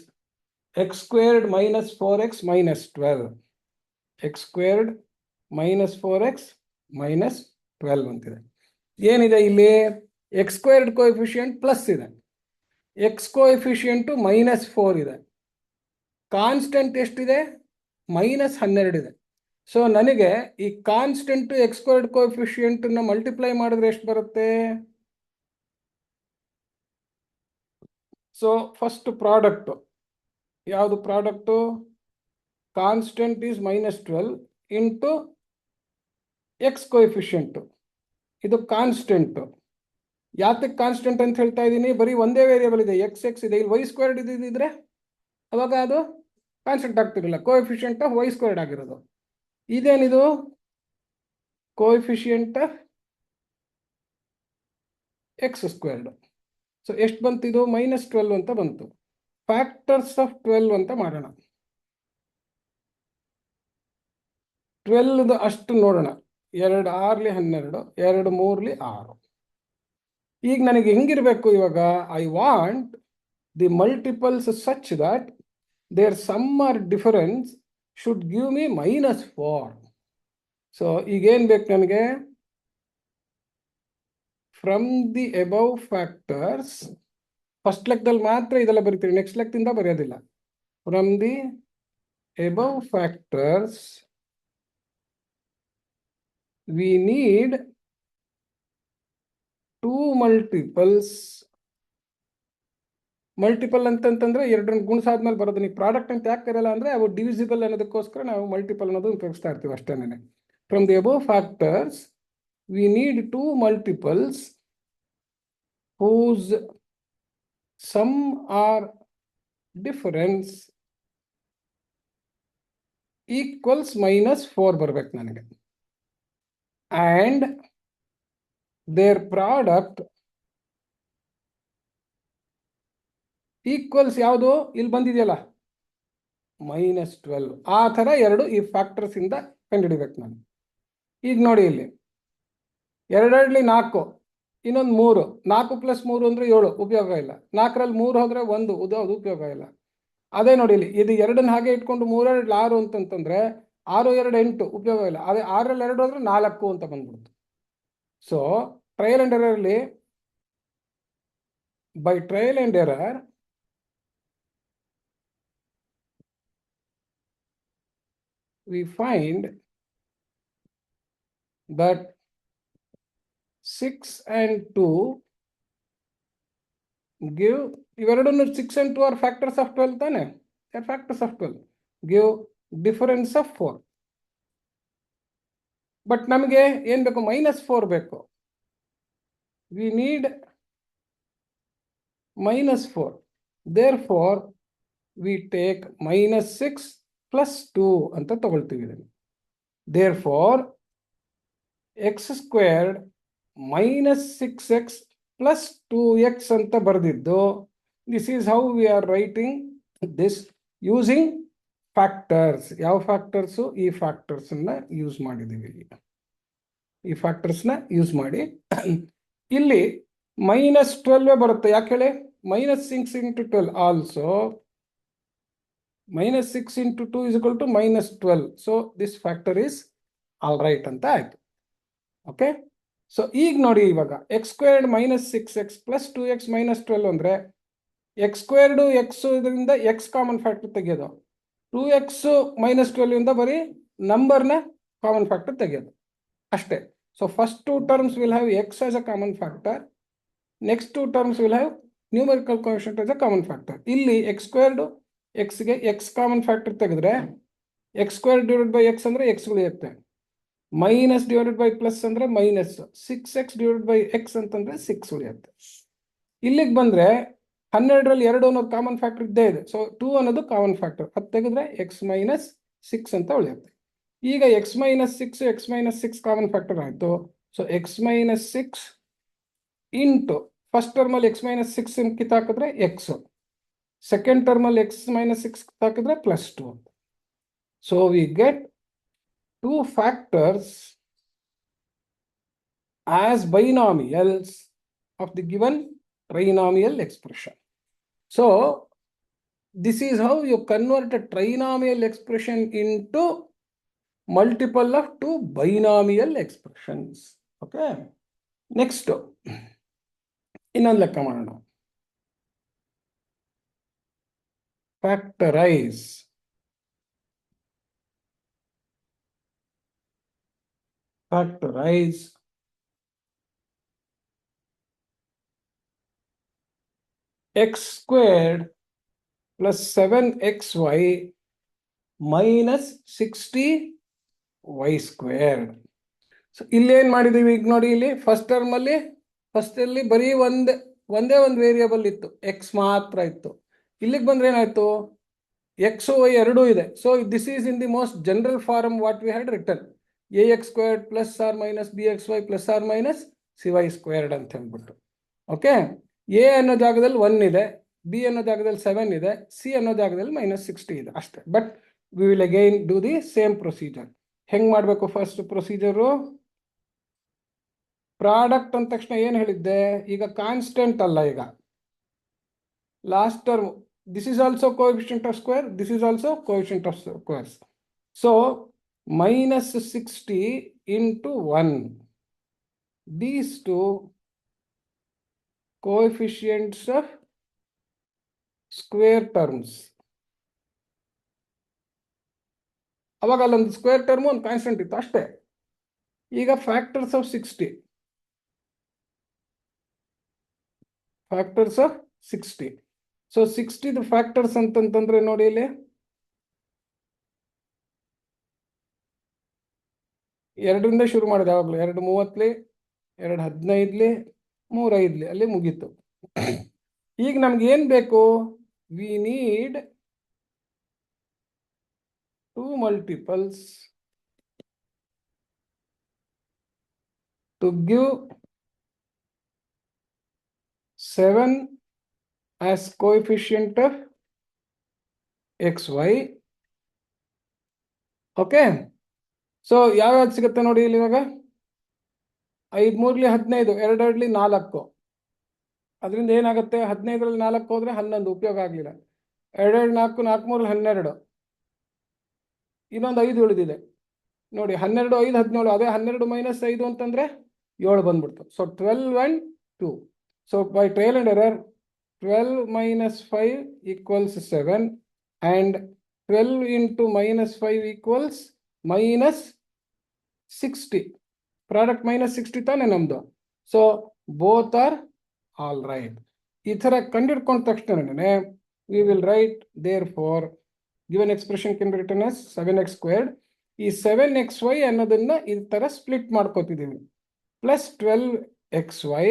x² - 4x - 12. x² - 4x - 12 ಅಂತಿದೆ. ಏನಿದೆ ಇಲ್ಲಿ? x² ಕೋಎಫಿಷಿಯಂಟ್ ಪ್ಲಸ್ ಇದೆ, x ಕೋಎಫಿಷಿಯಂಟು -4 ಇದೆ, ಕಾನ್ಸ್ಟೆಂಟ್ ಎಷ್ಟಿದೆ? -12 ಇದೆ. ಸೊ ನನಗೆ ಈ ಕಾನ್ಸ್ಟೆಂಟ್ x² ಕೋಎಫಿಷಿಯಂಟನ್ನು ಮಲ್ಟಿಪ್ಲೈ ಮಾಡಿದ್ರೆ ಎಷ್ಟು ಬರುತ್ತೆ? ಸೊ ಫಸ್ಟ್ ಪ್ರಾಡಕ್ಟು ಯಾವುದು? Product constant is -12 into X coefficient. ಇದು ಕಾನ್ಸ್ಟೆಂಟು. ಯಾತಕ್ಕೆ ಕಾನ್ಸ್ಟೆಂಟ್ ಅಂತ ಹೇಳ್ತಾ ಇದ್ದೀನಿ? ಬರೀ ಒಂದೇ ವೇರಿಯಬಲ್ ಇದೆ, x ಇದೆ. ಇಲ್ಲಿ y² ಇದ್ದಿದ್ರೆ ಅವಾಗ ಅದು ಕಾನ್ಸ್ಟೆಂಟ್ ಆಗ್ತಿರಲಿಲ್ಲ, ಕೋಎಫಿಷಿಯಂಟ್ ಆಫ್ ವೈ ಸ್ಕ್ವೇರ್ಡ್ ಆಗಿರೋದು. ಇದೇನಿದು coefficient of X squared. So ಎಷ್ಟು ಬಂತು ಇದು? -12 ಅಂತ ಬಂತು. ಫ್ಯಾಕ್ಟರ್ಸ್ ಆಫ್ 12 ಅಂತ ಮಾಡೋಣ. 12 ಅಷ್ಟು ನೋಡೋಣ. 2 6ಲಿ 12, 2 3ಲಿ 6. ಈಗ ನನಗೆ ಹೆಂಗಿರ್ಬೇಕು ಇವಾಗ? I want the multiples such that their sum or difference should give me -4. So ಈಗೇನು ಬೇಕು ನನಗೆ? From the above factors, first ಲೆಕ್ಕದಲ್ಲಿ ಮಾತ್ರ ಇದೆಲ್ಲ ಬರಿತೀವಿ, ನೆಕ್ಸ್ಟ್ ಲೆಕ್ಕದಿಂದ ಬರೆಯೋದಿಲ್ಲ. From the above factors we need 2 multiples. Multiple ಅಂತಂತಂದ್ರೆ ಎರಡನ್ನ ಗುಣಿಸಾದ್ಮೇಲೆ ಬರೋದು. ನೀವು ಪ್ರಾಡಕ್ಟ್ ಅಂತ ಯಾಕೆ ಕರೆಯಲ್ಲ ಅಂದ್ರೆ ಅವು ಡಿವಿಸಿಬಲ್ ಅನ್ನೋದಕ್ಕೋಸ್ಕರ ನಾವು ಮಲ್ಟಿಪಲ್ ಅನ್ನೋದು ಉಪಯೋಗಿಸ್ತಾ ಇರ್ತೀವಿ ಅಷ್ಟೇನೆ. From the above factors we need 2 multiples whose sum or difference equals -4 ಬರ್ಬೇಕು ನನಗೆ. And their product ಈಕ್ವಲ್ಸ್ ಯಾವುದು? ಇಲ್ಲಿ ಬಂದಿದೆಯಲ್ಲ -12. ಆ ಥರ ಎರಡು ಈ ಫ್ಯಾಕ್ಟರ್ಸ್ ಇಂದ ಕಂಡುಹಿಡಿಬೇಕು ನಾನು. ಈಗ ನೋಡಿ, ಇಲ್ಲಿ 2 4, ಇನ್ನೊಂದು 3, 4 + 3 ಅಂದರೆ 7, ಉಪಯೋಗ ಇಲ್ಲ. 4ರಲ್ಲಿ 3 ಹೋದರೆ 1, ಅದು ಉಪಯೋಗ ಇಲ್ಲ. ಅದೇ ನೋಡಿ, ಇಲ್ಲಿ ಇದು 2ನ್ನ ಹಾಗೆ ಇಟ್ಕೊಂಡು 3 2 6 ಅಂತಂತಂದ್ರೆ 6 2 8, ಉಪಯೋಗ ಇಲ್ಲ. ಅದೇ 6ರಲ್ಲಿ 2 ಹೋದ್ರೆ 4 ಅಂತ ಬಂದ್ಬಿಡ್ತು. ಸೊ ಟ್ರಯಲ್ ಅಂಡ್ ಎರರಲ್ಲಿ, by trial and error we find that 6 and 2 give, ಇವೆರಡನ್ನು 6 and 2 are factors of 12 ತಾನೆ? They are factors of 12, give difference of 4. But ನಮಗೆ ಏನು ಬೇಕು? -4 ಬೇಕು. we need -4. therefore we take -6 + 2 ಅಂತ ತಗೊಳ್ತೀವಿ ಇದನ್ನು. therefore x² -6x + 2x ಅಂತ ಬರೆದಿದ್ದು. This is how we are writing this using factors. ಯಾವ ಫ್ಯಾಕ್ಟರ್ಸು? ಈ ಫ್ಯಾಕ್ಟರ್ಸನ್ನ ಯೂಸ್ ಮಾಡಿದ್ದೀವಿ. ಈ ಫ್ಯಾಕ್ಟರ್ಸ್ನ ಯೂಸ್ ಮಾಡಿ ಇಲ್ಲಿ -12 ಬರುತ್ತೆ. ಯಾಕೆ ಹೇಳಿ? -6 × 12 also -6 × 2 is equal to -12. So this factor is all right ಅಂತ ಆಯ್ತು. ಓಕೆ, ಸೊ ಈಗ ನೋಡಿ, ಇವಾಗ x² -6x + 2x -12 ಅಂದರೆ x² x ಇದರಿಂದ x ಕಾಮನ್ ಫ್ಯಾಕ್ಟರ್ ತೆಗೆಯೋದು, 2x -12 ಇಂದ ಬರೀ ನಂಬರ್ನ ಕಾಮನ್ ಫ್ಯಾಕ್ಟರ್ ತೆಗೆಯೋದು ಅಷ್ಟೇ. So first 2 terms will have x as a common factor, next 2 terms will have numerical coefficient as a common factor. ಇಲ್ಲಿ x² xಗೆ x common factor ತೆಗೆದ್ರೆ x² / x ಅಂದ್ರೆ x ಉಳಿಯುತ್ತೆ, -/ ಅಂದ್ರೆ -6x / x ಅಂತಂದ್ರೆ 6 ಉಳಿಯುತ್ತೆ. ಇಲ್ಲಿಗೆ ಬಂದ್ರೆ 12ರಲ್ಲಿ 2 ಅನ್ನೋದು ಕಾಮನ್ ಫ್ಯಾಕ್ಟರ್ ಇದ್ದೇ ಇದೆ. ಸೊ 2 ಅನ್ನೋದು ಕಾಮನ್ ಫ್ಯಾಕ್ಟರ್, ಅದು ತೆಗೆದ್ರೆ x - 6 ಅಂತ ಉಳಿಯುತ್ತೆ. ಈಗ x - 6 x - 6 ಕಾಮನ್ ಫ್ಯಾಕ್ಟರ್ ಆಯಿತು. ಸೊ x - 6 ಇಂಟು ಫಸ್ಟ್ ಟರ್ಮಲ್ಲಿ x - 6 ಕಿತ್ತಾಕಿದ್ರೆ x, ಸೆಕೆಂಡ್ ಟರ್ಮಲ್ಲಿ x - 6 ಕಿತ್ತಾಕಿದ್ರೆ +2. So we get 2 factors as binomials of the given trinomial expression. So this is how you convert a trinomial expression into multiple of 2 binomial expressions. Okay, next ಇನ್ನೊಂದು ಲೆಕ್ಕ ಮಾಡೋಣ. Factorize x² + 7xy - 60y². So ಇಲ್ಲೇನು ಮಾಡಿದ್ದೀವಿ? ಈಗ ನೋಡಿ, ಇಲ್ಲಿ first ಅಲ್ಲಿ ಬರೀ ಒಂದೇ ಒಂದು ವೇರಿಯೇಬಲ್ ಇತ್ತು, x ಮಾತ್ರ ಇತ್ತು. ಇಲ್ಲಿಗೆ ಬಂದ್ರೆ ಏನಾಯ್ತು? ಎಕ್ಸ್ ವೈ ಎರಡೂ ಇದೆ. So this is in the most general form what we had return, a x squared plus or minus b x y plus or minus c y squared ಅಂತ ಹೇಳ್ಬಿಟ್ಟು. ಓಕೆ, ಎ ಅನ್ನೋ ಜಾಗದಲ್ಲಿ 1 ಇದೆ, B ಅನ್ನೋ ಜಾಗದಲ್ಲಿ 7 ಇದೆ, ಸಿ ಅನ್ನೋ ಜಾಗದಲ್ಲಿ -60 ಇದೆ ಅಷ್ಟೇ. But we will again do the same procedure. ಹೆಂಗ್ ಮಾಡಬೇಕು ಫಸ್ಟ್ ಪ್ರೊಸೀಜರು? ಪ್ರಾಡಕ್ಟ್ ಅಂದ ತಕ್ಷಣ ಏನು ಹೇಳಿದ್ದೆ, ಈಗ ಕಾನ್ಸ್ಟೆಂಟ್ ಅಲ್ಲ, ಈಗ last term this is also coefficient of square, this is also coefficient of squares. So -60 into 1, these two coefficients of square terms. ಅವಾಗ ಅಲ್ಲೊಂದು ಸ್ಕ್ವೇರ್ ಟರ್ಮ್ ಒಂದು ಕಾನ್ಸ್ಟೆಂಟ್ ಇತ್ತು ಅಷ್ಟೇ. ಈಗ factors of 60, factors of 60. So 60 factors ಅಂತಂತಂದ್ರೆ ನೋಡಿ ಇಲ್ಲಿ 2ರಿಂದ ಶುರು ಮಾಡಿದೆ ಯಾವಾಗಲೂ. 2 30, 2 15, 3 5 ಅಲ್ಲಿ ಮುಗೀತು. ಈಗ ನಮ್ಗೆ ಏನ್ ಬೇಕು? We need 2 multiples to give 7 as coefficient of xy. Okay, so ಯಾವ್ಯಾವ್ದು ಸಿಗುತ್ತೆ ನೋಡಿ ಇಲ್ಲಿ. ಇವಾಗ 5 3 15, 2 4. ಅದರಿಂದ ಏನಾಗುತ್ತೆ? 15ರಲ್ಲಿ 4 ಹೋದ್ರೆ 11, ಉಪಯೋಗ ಆಗಲಿಲ್ಲ. 2 4 4 3 12, ಇನ್ನೊಂದು 5 ಉಳಿದಿದೆ ನೋಡಿ. 12 5 17, ಅದೇ 12 - 5 ಅಂತಂದ್ರೆ 7 ಬಂದ್ಬಿಡ್ತು. So 12 and 2. So by trial and error 12 - 5 equals 7 and 12 into -5 equals -60. Product -60 ತಾನೆ ನಮ್ದು. So both are all right. ಈ ಥರ ಕಂಡಿಡ್ಕೊಂಡ ತಕ್ಷಣನೇ we will write therefore given expression can be written as 7x squared. ಈ 7xy ಅನ್ನೋದನ್ನ ಈ ತರ ಸ್ಪ್ಲಿಟ್ ಮಾಡ್ಕೋತಿದ್ದೀವಿ. Plus 12xy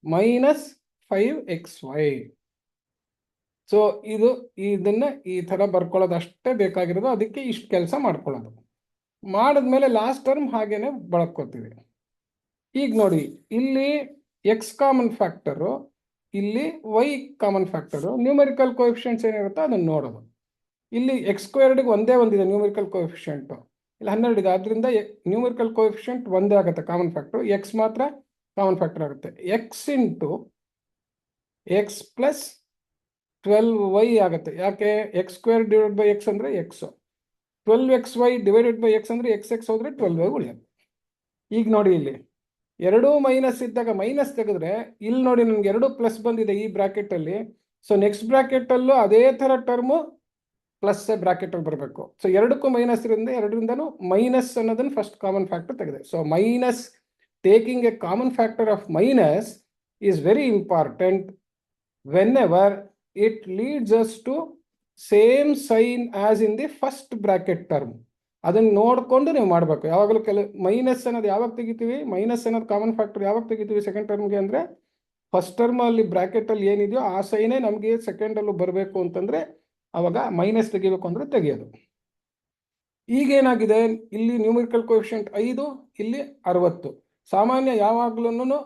minus 5xy. So ಇದನ್ನ ಈ ತರ ಬರ್ಕೊಳ್ಳೋದು ಅಷ್ಟೇ ಬೇಕಾಗಿರೋದು. ಅದಕ್ಕೆ ಇಷ್ಟು ಕೆಲಸ ಮಾಡ್ಕೊಳ್ಳೋದು. ಮಾಡಿದ್ಮೇಲೆ ಲಾಸ್ಟ್ ಟರ್ಮ್ ಹಾಗೇನೆ ಬಳಕೋತೀವಿ. ಈಗ ನೋಡಿ, ಇಲ್ಲಿ ಎಕ್ಸ್ ಕಾಮನ್ ಫ್ಯಾಕ್ಟರು, ಇಲ್ಲಿ Y common factor. Numerical coefficients ಏನಿರುತ್ತೋ ಅದನ್ನು ನೋಡೋದು. ಇಲ್ಲಿ ಎಕ್ಸ್ ಸ್ಕ್ವೇರ್ಡ್ಗೆ ಒಂದೇ ಒಂದಿದೆ ನ್ಯೂಮೆರಿಕಲ್ ಕೋಎಫಿಷಿಯಂಟ್, ಇಲ್ಲಿ 12 ಇದೆ. ಅದರಿಂದ ನ್ಯೂಮೆರಿಕಲ್ ಕೋಎಫಿಷಿಯಂಟ್ ಒಂದೇ ಆಗುತ್ತೆ ಕಾಮನ್ ಫ್ಯಾಕ್ಟರ್. ಎಕ್ಸ್ ಮಾತ್ರ ಕಾಮನ್ ಫ್ಯಾಕ್ಟರ್ ಆಗುತ್ತೆ. X into X plus 12y ಆಗುತ್ತೆ. ಯಾಕೆ? X square divide by X ಅಂದರೆ X. 12xy divided by X ಅಂದರೆ ಎಕ್ಸ್ ಹೋದ್ರೆ 12y ಉಳಿಯುತ್ತೆ. ಈಗ ನೋಡಿ, ಇಲ್ಲಿ 2 ಮೈನಸ್ ಇದ್ದಾಗ ಮೈನಸ್ ತೆಗೆದ್ರೆ ಇಲ್ಲಿ ನೋಡಿ ನನಗೆ 2 ಪ್ಲಸ್ ಬಂದಿದೆ ಈ ಬ್ರಾಕೆಟ್ ಅಲ್ಲಿ. ಸೊ ನೆಕ್ಸ್ಟ್ ಬ್ರಾಕೆಟ್ ಅಲ್ಲೂ ಅದೇ ತರ ಟರ್ಮು ಪ್ಲಸ್ ಬ್ರಾಕೆಟ್ ಅಲ್ಲಿ ಬರಬೇಕು. ಸೊ 2ಕ್ಕೂ ಮೈನಸ್ ಇರೋದ್ರಿಂದ 2ರಿಂದನೂ ಮೈನಸ್ ಅನ್ನೋದನ್ನ ಫಸ್ಟ್ ಕಾಮನ್ ಫ್ಯಾಕ್ಟರ್ ತೆಗೆದೆ. So minus, taking a common factor of minus is very important whenever it leads us to same sign as in the first bracket term. ಅದನ್ನ ನೋಡ್ಕೊಂಡು ನೀವು ಮಾಡಬೇಕು ಯಾವಾಗಲೂ. ಮೈನಸ್ ಅನ್ನೋದು ಯಾವಾಗ ತೆಗಿತೀವಿ? ಮೈನಸ್ ಅನ್ನೋದು ಕಾಮನ್ ಫ್ಯಾಕ್ಟರ್ ಯಾವಾಗ ತೆಗಿತೀವಿ ಸೆಕೆಂಡ್ ಟರ್ಮ್ಗೆ ಅಂದರೆ ಫಸ್ಟ್ ಟರ್ಮ್ ಅಲ್ಲಿ ಬ್ರಾಕೆಟ್ ಅಲ್ಲಿ ಏನಿದೆಯೋ ಆ ಸೈನೇ ನಮಗೆ ಸೆಕೆಂಡ್ ಅಲ್ಲೂ ಬರಬೇಕು ಅಂತಂದ್ರೆ ಅವಾಗ ಮೈನಸ್ ತೆಗಿಬೇಕು ಅಂದ್ರೆ ತೆಗಿಯೋದು. ಈಗೇನಾಗಿದೆ, ಇಲ್ಲಿ ನ್ಯೂಮೆರಿಕಲ್ ಕೋಎಫಿಷಿಯಂಟ್ 5, ಇಲ್ಲಿ 60. ಸಾಮಾನ್ಯ ಯಾವಾಗ್ಲೂ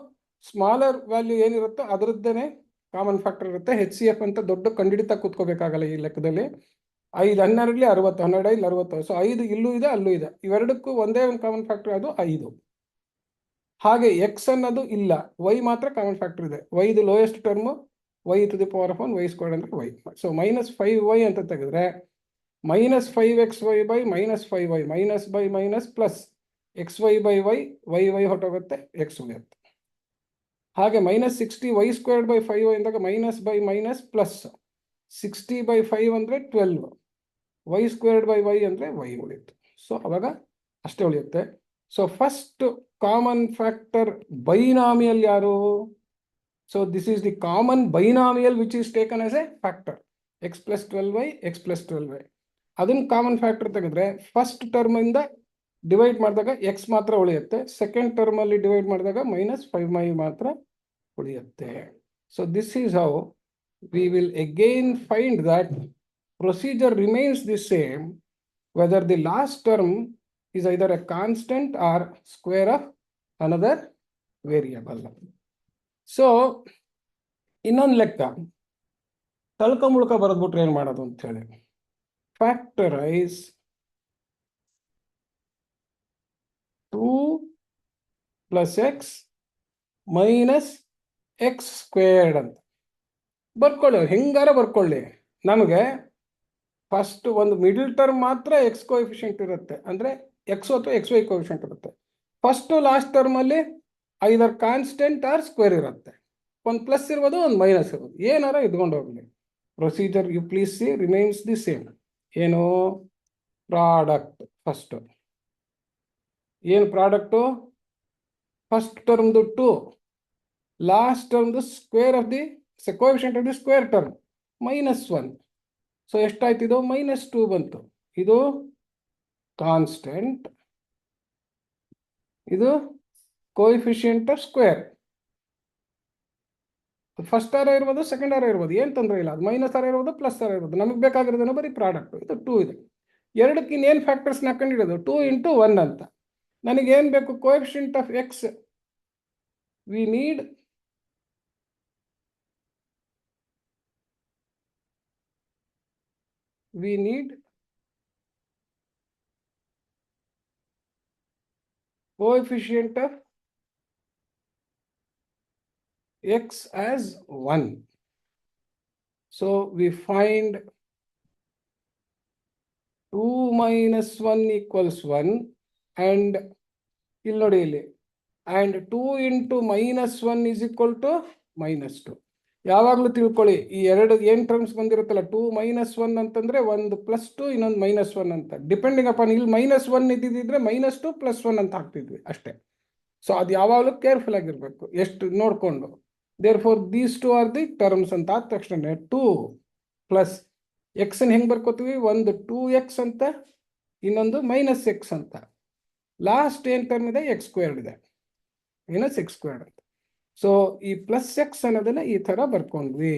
ಸ್ಮಾಲರ್ ವ್ಯಾಲ್ಯೂ ಏನಿರುತ್ತೋ ಅದರದ್ದೇನೆ ಕಾಮನ್ ಫ್ಯಾಕ್ಟರ್ ಇರುತ್ತೆ. HCF ಅಂತ ದೊಡ್ಡ ಕಂಡಿಡಿತ ಕೂತ್ಕೋಬೇಕಾಗಲ್ಲ ಈ ಲೆಕ್ಕದಲ್ಲಿ. 5 12 60, 12 5 60. ಸೊ 5 ಇಲ್ಲೂ ಇದೆ ಅಲ್ಲೂ ಇದೆ. ಇವೆರಡಕ್ಕೂ ಒಂದೇ ಒಂದು ಕಾಮನ್ ಫ್ಯಾಕ್ಟರ್, ಅದು 5. ಹಾಗೆ ಎಕ್ಸ್ ಅನ್ನೋದು ಇಲ್ಲ, ವೈ ಮಾತ್ರ ಕಾಮನ್ ಫ್ಯಾಕ್ಟರ್ ಇದೆ. ವೈದು lowest term y⁴ y squared ಅಂದ್ರೆ y. ಸೊ -5y ಅಂತ ತೆಗೆದ್ರೆ -5xy by -5y, minus by minus plus xy by y ಹೊಟ್ಟೋಗುತ್ತೆ, x ಉಳಿಯುತ್ತೆ. ಹಾಗೆ -60 y ಸ್ಕ್ವೇರ್ಡ್ ಬೈ 5y ಅಂದಾಗ minus by minus plus 60 by 5 ಅಂದರೆ 12, y ಸ್ಕ್ವೇರ್ಡ್ ಬೈ y ಅಂದರೆ y ಉಳಿಯುತ್ತೆ. ಸೊ ಅವಾಗ ಅಷ್ಟೇ ಉಳಿಯುತ್ತೆ. So first common factor binomial ಯಾರು? So this is the common binomial which is taken as A factor, x + 12y, x + 12y. ಅದನ್ನ common factor ತೆಗೆದ್ರೆ first term ಇಂದ divide ಮಾಡಿದಾಗ ಎಕ್ಸ್ ಮಾತ್ರ ಉಳಿಯುತ್ತೆ, ಸೆಕೆಂಡ್ ಟರ್ಮ್ ಅಲ್ಲಿ ಡಿವೈಡ್ ಮಾಡಿದಾಗ -5y ಮಾತ್ರ ಉಳಿಯುತ್ತೆ. So this is how we will again find that procedure remains the same whether the last term is either a constant or square of another variable. So ಇನ್ನೊಂದು ಲೆಕ್ಕ ತಳ್ಕ ಮುಳ್ಕ ಬರೆದ್ಬಿಟ್ರೆ ಏನು ಮಾಡೋದು ಅಂತ ಹೇಳಿ, ಫ್ಯಾಕ್ಟರೈಸ್ 2 + x - x ಸ್ಕ್ವೇರ್ಡ್ ಅಂತ ಬರ್ಕೊಳ್ಳಿ. ಹೆಂಗಾರ ಬರ್ಕೊಳ್ಳಿ. ನಮಗೆ ಫಸ್ಟ್ ಒಂದು ಮಿಡಲ್ ಟರ್ಮ್ ಮಾತ್ರ ಎಕ್ಸ್ ಕೋಎಫಿಷಿಯಂಟ್ ಇರುತ್ತೆ, ಅಂದರೆ ಎಕ್ಸ್ ಅಥವಾ ಎಕ್ಸ್ ವೈ ಕೋಎಫಿಷಿಯಂಟ್ ಇರುತ್ತೆ. ಫಸ್ಟು ಲಾಸ್ಟ್ ಟರ್ಮಲ್ಲಿ ಐದರ್ ಕಾನ್ಸ್ಟೆಂಟ್ ಆರ್ ಸ್ಕ್ವೇರ್ ಇರುತ್ತೆ. ಒಂದು ಪ್ಲಸ್ ಇರ್ಬೋದು, ಒಂದು ಮೈನಸ್ ಇರ್ಬೋದು, ಏನಾರ ಇದ್ಕೊಂಡು ಹೋಗಲಿ. Procedure you please see remains the same. ಏನು ಪ್ರಾಡಕ್ಟ್ ಫಸ್ಟು, ಏನು ಪ್ರಾಡಕ್ಟು? ಫಸ್ಟ್ ಟರ್ಮ್ದು 2, ಲಾಸ್ಟ್ ಟರ್ಮ್ದು square of the coefficient of the square term -1. So ಎಷ್ಟಾಯ್ತು? ಇದು -2 ಬಂತು. ಇದು ಕಾನ್ಸ್ಟೆಂಟ್, ಇದು ಕೋಎಫಿಷಿಯಂಟ್ ಆಫ್ ಸ್ಕ್ವೇರ್. ಫಸ್ಟ್ ಆರ ಇರ್ಬೋದು, ಸೆಕೆಂಡ್ ಆರ ಇರ್ಬೋದು, ಏನು ತೊಂದರೆ ಇಲ್ಲ. ಅದು ಮೈನಸ್ ಆರ ಇರ್ಬೋದು, ಪ್ಲಸ್ ಆರ ಇರ್ಬೋದು. ನಮಗೆ ಬೇಕಾಗಿರೋದನ್ನು ಬರೀ ಪ್ರಾಡಕ್ಟ್. ಇದು 2 ಇದೆ. ಎರಡಕ್ಕೆ ಇನ್ನೇನು ಫ್ಯಾಕ್ಟರ್ಸ್ನ ಹಾಕೊಂಡಿರೋದು? 2 × 1 ಅಂತ. ನನಗೇನು ಬೇಕು? Coefficient of X. We need coefficient of x as 1. So we find 2 - 1 = 1 and ಇಲ್ಲಿ ನೋಡಿ ಇಲ್ಲಿ, and 2 × -1 is equal to -2. ಯಾವಾಗಲೂ ತಿಳ್ಕೊಳ್ಳಿ, ಈ ಎರಡು ಏನು ಟರ್ಮ್ಸ್ ಬಂದಿರುತ್ತಲ್ಲ, 2 - 1 ಅಂತಂದ್ರೆ ಒಂದು +2, ಇನ್ನೊಂದು -1 ಅಂತ. ಡಿಪೆಂಡಿಂಗ್ ಅಪಾನ್ ಇಲ್ಲಿ -1 ಇದ್ದಿದ್ರೆ -2 + 1 ಅಂತ ಹಾಕ್ತಿದ್ವಿ ಅಷ್ಟೇ. ಸೊ ಅದು ಯಾವಾಗಲೂ ಕೇರ್ಫುಲ್ ಆಗಿರ್ಬೇಕು, ಎಷ್ಟು ನೋಡಿಕೊಂಡು. Therefore these 2 are the terms ಅಂತ ಆದ ತಕ್ಷಣ 2 + ಎಕ್ಸನ್ನು ಹೆಂಗೆ ಬರ್ಕೋತೀವಿ? ಒಂದು 2x ಅಂತ, ಇನ್ನೊಂದು -x ಅಂತ. ಲಾಸ್ಟ್ ಏನು ಟರ್ಮ್ ಇದೆ? x² ಇದೆ, -x² ಅಂತ. ಸೊ ಈ +x ಅನ್ನೋದನ್ನ ಈ ಥರ ಬರ್ಕೊಂಡ್ವಿ.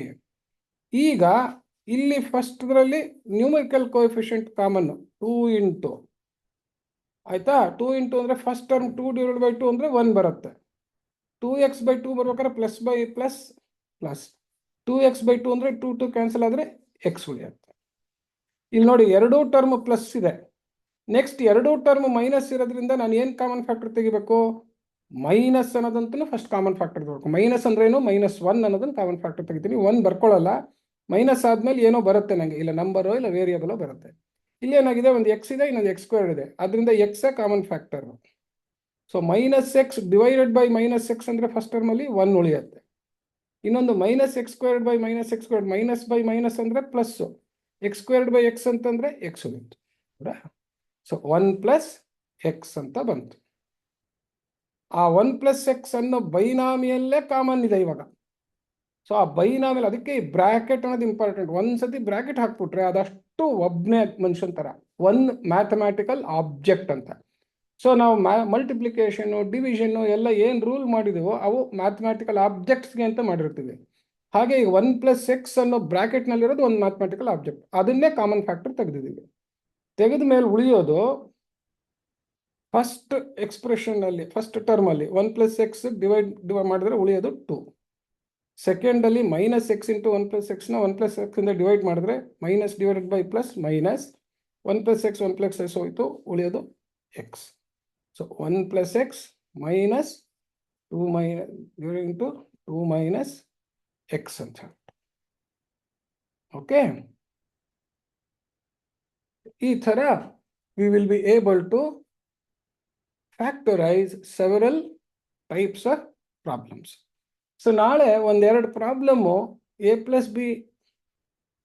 ಈಗ ಇಲ್ಲಿ ಫಸ್ಟ್ರಲ್ಲಿ ನ್ಯೂಮರಿಕಲ್ ಕೋಎಫಿಷಿಯಂಟ್ ಕಾಮನ್ 2 × ಆಯ್ತಾ. 2 × ಅಂದರೆ ಫಸ್ಟ್ ಟರ್ಮ್ 2 / 2 ಅಂದರೆ 1 ಬರುತ್ತೆ. 2x/2 ಬರ್ಬೇಕಾದ್ರೆ +++, 2x/2 ಅಂದರೆ 2 ಕ್ಯಾನ್ಸಲ್ ಆದರೆ x ಉಳಿಯುತ್ತೆ. ಇಲ್ಲಿ ನೋಡಿ, ಎರಡೂ ಟರ್ಮ್ ಪ್ಲಸ್ ಇದೆ. ನೆಕ್ಸ್ಟ್ ಎರಡೂ ಟರ್ಮ್ ಮೈನಸ್ ಇರೋದ್ರಿಂದ ನಾನು ಏನು ಕಾಮನ್ ಫ್ಯಾಕ್ಟರ್ ತೆಗಿಬೇಕು? ಮೈನಸ್ ಅನ್ನೋದಂತೂ ಫಸ್ಟ್ ಕಾಮನ್ ಫ್ಯಾಕ್ಟರ್ ತಗೋಬೇಕು. ಮೈನಸ್ ಅಂದ್ರೇನು? -1 ಅನ್ನೋದನ್ನು ಕಾಮನ್ ಫ್ಯಾಕ್ಟರ್ ತೆಗಿತೀನಿ. 1 ಬರ್ಕೊಳ್ಳಲ್ಲ. ಮೈನಸ್ ಆದ್ಮೇಲೆ ಏನೋ ಬರುತ್ತೆ ನನಗೆ, ಇಲ್ಲ ನಂಬರೋ ಇಲ್ಲ ವೇರಿಯಬಲೋ ಬರುತ್ತೆ. ಇಲ್ಲಿ ಏನಾಗಿದೆ? ಒಂದು x ಇದೆ, ಇನ್ನೊಂದು x² ಇದೆ. ಅದರಿಂದ x common factor. So -x divided by -x ಅಂದರೆ ಫಸ್ಟ್ ಟರ್ಮಲ್ಲಿ 1 ಉಳಿಯುತ್ತೆ. ಇನ್ನೊಂದು -x² by -x², minus by minus ಅಂದರೆ ಪ್ಲಸ್, x² ಬೈ x ಅಂತಂದರೆ x ಉಳಿಯುತ್ತೆ. ಸೊ 1 + x ಅಂತ ಬಂತು. ಆ 1 + x ಅನ್ನೋ ಬೈನಾಮಿಯಲ್ಲೇ ಕಾಮನ್ ಇದೆ ಇವಾಗ. ಸೊ ಆ ಬೈನಾಮಿಯಲ್, ಅದಕ್ಕೆ ಈ ಬ್ರ್ಯಾಕೆಟ್ ಅನ್ನೋದು ಇಂಪಾರ್ಟೆಂಟ್. ಒಂದ್ಸತಿ ಬ್ರ್ಯಾಕೆಟ್ ಹಾಕ್ಬಿಟ್ರೆ ಅದಷ್ಟು ಒಬ್ಬನೇ ಮನುಷ್ಯನ ಥರ, ಒನ್ ಮ್ಯಾಥಮ್ಯಾಟಿಕಲ್ ಆಬ್ಜೆಕ್ಟ್ ಅಂತ. ಸೊ ನಾವು ಮಲ್ಟಿಪ್ಲಿಕೇಶನ್ನು, ಡಿವಿಷನ್ನು ಎಲ್ಲ ಏನು ರೂಲ್ ಮಾಡಿದೀವೋ ಅವು ಮ್ಯಾಥಮ್ಯಾಟಿಕಲ್ ಆಬ್ಜೆಕ್ಟ್ಸ್ಗೆ ಅಂತ ಮಾಡಿರ್ತೀವಿ. ಹಾಗೆ ಈಗ 1 + x ಅನ್ನೋ ಬ್ರ್ಯಾಕೆಟ್ನಲ್ಲಿರೋದು ಒಂದು ಮ್ಯಾಥಮ್ಯಾಟಿಕಲ್ ಆಬ್ಜೆಕ್ಟ್. ಅದನ್ನೇ ಕಾಮನ್ ಫ್ಯಾಕ್ಟರ್ ತೆಗೆದಿದ್ದೀವಿ. ತೆಗೆದ ಮೇಲೆ ಉಳಿಯೋದು ಫಸ್ಟ್ ಎಕ್ಸ್ಪ್ರೆಷನ್ನಲ್ಲಿ, ಫಸ್ಟ್ ಟರ್ಮಲ್ಲಿ 1 + x ಡಿವೈಡ್ ಮಾಡಿದ್ರೆ ಉಳಿಯೋದು 2. ಸೆಕೆಂಡಲ್ಲಿ -x × 1 + x ನ 1 + x ಇಂದ ಡಿವೈಡ್ ಮಾಡಿದ್ರೆ minus divided by plus, minus 1 + x 1 + x ಹೋಯಿತು, ಉಳಿಯೋದು x. So 1 + x minus 2 × 2 - x ಅಂತ ಹೇಳ್ತಾರೆ. ಓಕೆ, ಈ ಥರ we will be able to factorise several types of problems. So ನಾಳೆ ಒಂದೆರಡು problem a + b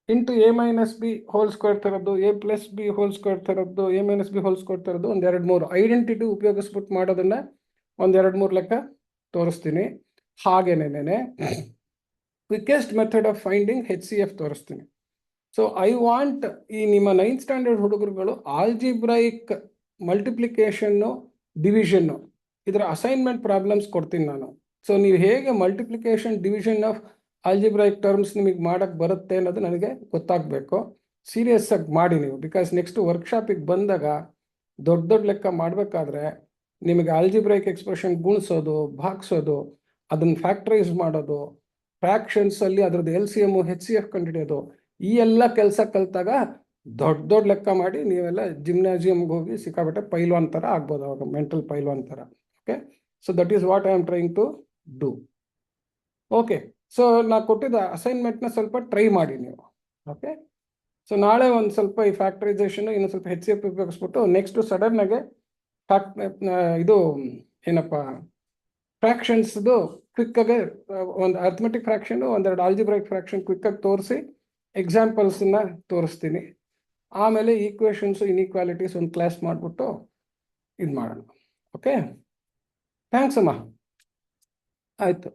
× a - b whole square ಥರದ್ದು, a + b whole square ಥರದ್ದು, a - b ಹೋಲ್ ಸ್ಕ್ವೇರ್ ಥರದ್ದು ಒಂದೆರಡು ಮೂರು ಐಡೆಂಟಿಟಿ ಉಪಯೋಗಿಸ್ಬಿಟ್ಟು ಮಾಡೋದನ್ನ ಒಂದೆರಡು ಮೂರು ಲೆಕ್ಕ ತೋರಿಸ್ತೀನಿ. ಹಾಗೇನೇನೆ ಕ್ವಿಕೆಸ್ಟ್ ಮೆಥಡ್ ಆಫ್ ಫೈಂಡಿಂಗ್ HCF ತೋರಿಸ್ತೀನಿ. ಸೊ ಐ ವಾಂಟ್ ಈ ನಿಮ್ಮ 9th ಸ್ಟ್ಯಾಂಡರ್ಡ್ ಹುಡುಗರುಗಳು ಆಲ್ಜಿಬ್ರೈಕ್ ಮಲ್ಟಿಪ್ಲಿಕೇಶನ್ನು, ಡಿವಿಷನ್ನು ಇದರ ಅಸೈನ್ಮೆಂಟ್ ಪ್ರಾಬ್ಲಮ್ಸ್ ಕೊಡ್ತೀನಿ ನಾನು. ಸೊ ನೀವು ಹೇಗೆ multiplication, division of algebraic terms ನಿಮಗೆ ಮಾಡೋಕ್ಕೆ ಬರುತ್ತೆ ಅನ್ನೋದು ನನಗೆ ಗೊತ್ತಾಗಬೇಕು. ಸೀರಿಯಸ್ ಆಗಿ ಮಾಡಿ ನೀವು, ಬಿಕಾಸ್ ನೆಕ್ಸ್ಟ್ ವರ್ಕ್ಶಾಪಿಗೆ ಬಂದಾಗ ದೊಡ್ಡ ದೊಡ್ಡ ಲೆಕ್ಕ ಮಾಡಬೇಕಾದ್ರೆ ನಿಮಗೆ ಆಲ್ಜಿಬ್ರೈಕ್ ಎಕ್ಸ್ಪ್ರೆಷನ್ ಗುಣಿಸೋದು, ಭಾಗಿಸೋದು, ಅದನ್ನು ಫ್ಯಾಕ್ಟರೈಸ್ ಮಾಡೋದು, ಫ್ರಾಕ್ಷನ್ಸ್ ಅಲ್ಲಿ ಅದ್ರದ್ದು LCM HCF ಕಂಡುಹಿಡಿಯೋದು, ಈ ಎಲ್ಲ ಕೆಲಸ ಕಲ್ತಾಗ ದೊಡ್ಡ ದೊಡ್ಡ ಲೆಕ್ಕ ಮಾಡಿ ನೀವೆಲ್ಲ ಜಿಮ್ನಾಜಿಯಮ್ಗೆ ಹೋಗಿ ಸಿಕ್ಕಾಬಿಟ್ಟೆ ಪೈಲ್ವಾನ್ ಥರ ಆಗ್ಬೋದು, ಅವಾಗ ಮೆಂಟಲ್ ಪೈಲ್ವಾನ್ ಥರ. Okay, so that is what I am trying to do. Okay, so ನಾ ಕೊಟ್ಟಿದ್ದ ಅಸೈನ್ಮೆಂಟ್ನ ಸ್ವಲ್ಪ ಟ್ರೈ ಮಾಡಿ ನೀವು. ಓಕೆ, ಸೊ ನಾಳೆ ಒಂದು ಸ್ವಲ್ಪ ಈ ಫ್ಯಾಕ್ಟರೈಸೇಷನ್ ಇನ್ನು ಸ್ವಲ್ಪ HCF ಉಪಯೋಗಿಸ್ಬಿಟ್ಟು ನೆಕ್ಸ್ಟ್ ಸಡನ್ನಾಗೆ ಇದು ಏನಪ್ಪ ಫ್ರಾಕ್ಷನ್ಸ್ದು ಕ್ವಿಕ್ಕಾಗೆ ಒಂದು ಅರ್ಥಮೆಟಿಕ್ ಫ್ರಾಕ್ಷನ್, ಒಂದೆರಡು ಆಲ್ಜಿಬ್ರೈಕ್ ಫ್ರಾಕ್ಷನ್ ಕ್ವಿಕ್ಕಾಗಿ ತೋರಿಸಿ ಎಕ್ಸಾಂಪಲ್ಸನ್ನ ತೋರಿಸ್ತೀನಿ. ಆಮೇಲೆ ಈಕ್ವೇಷನ್ಸು ಇನ್ಇಕ್ವಾಲಿಟೀಸ್ ಒಂದು ಕ್ಲಾಸ್ ಮಾಡಿಬಿಟ್ಟು ಇದು ಮಾಡೋಣ. ಓಕೆ, ಥ್ಯಾಂಕ್ಸ್ ಅಮ್ಮ. ಆಯಿತು.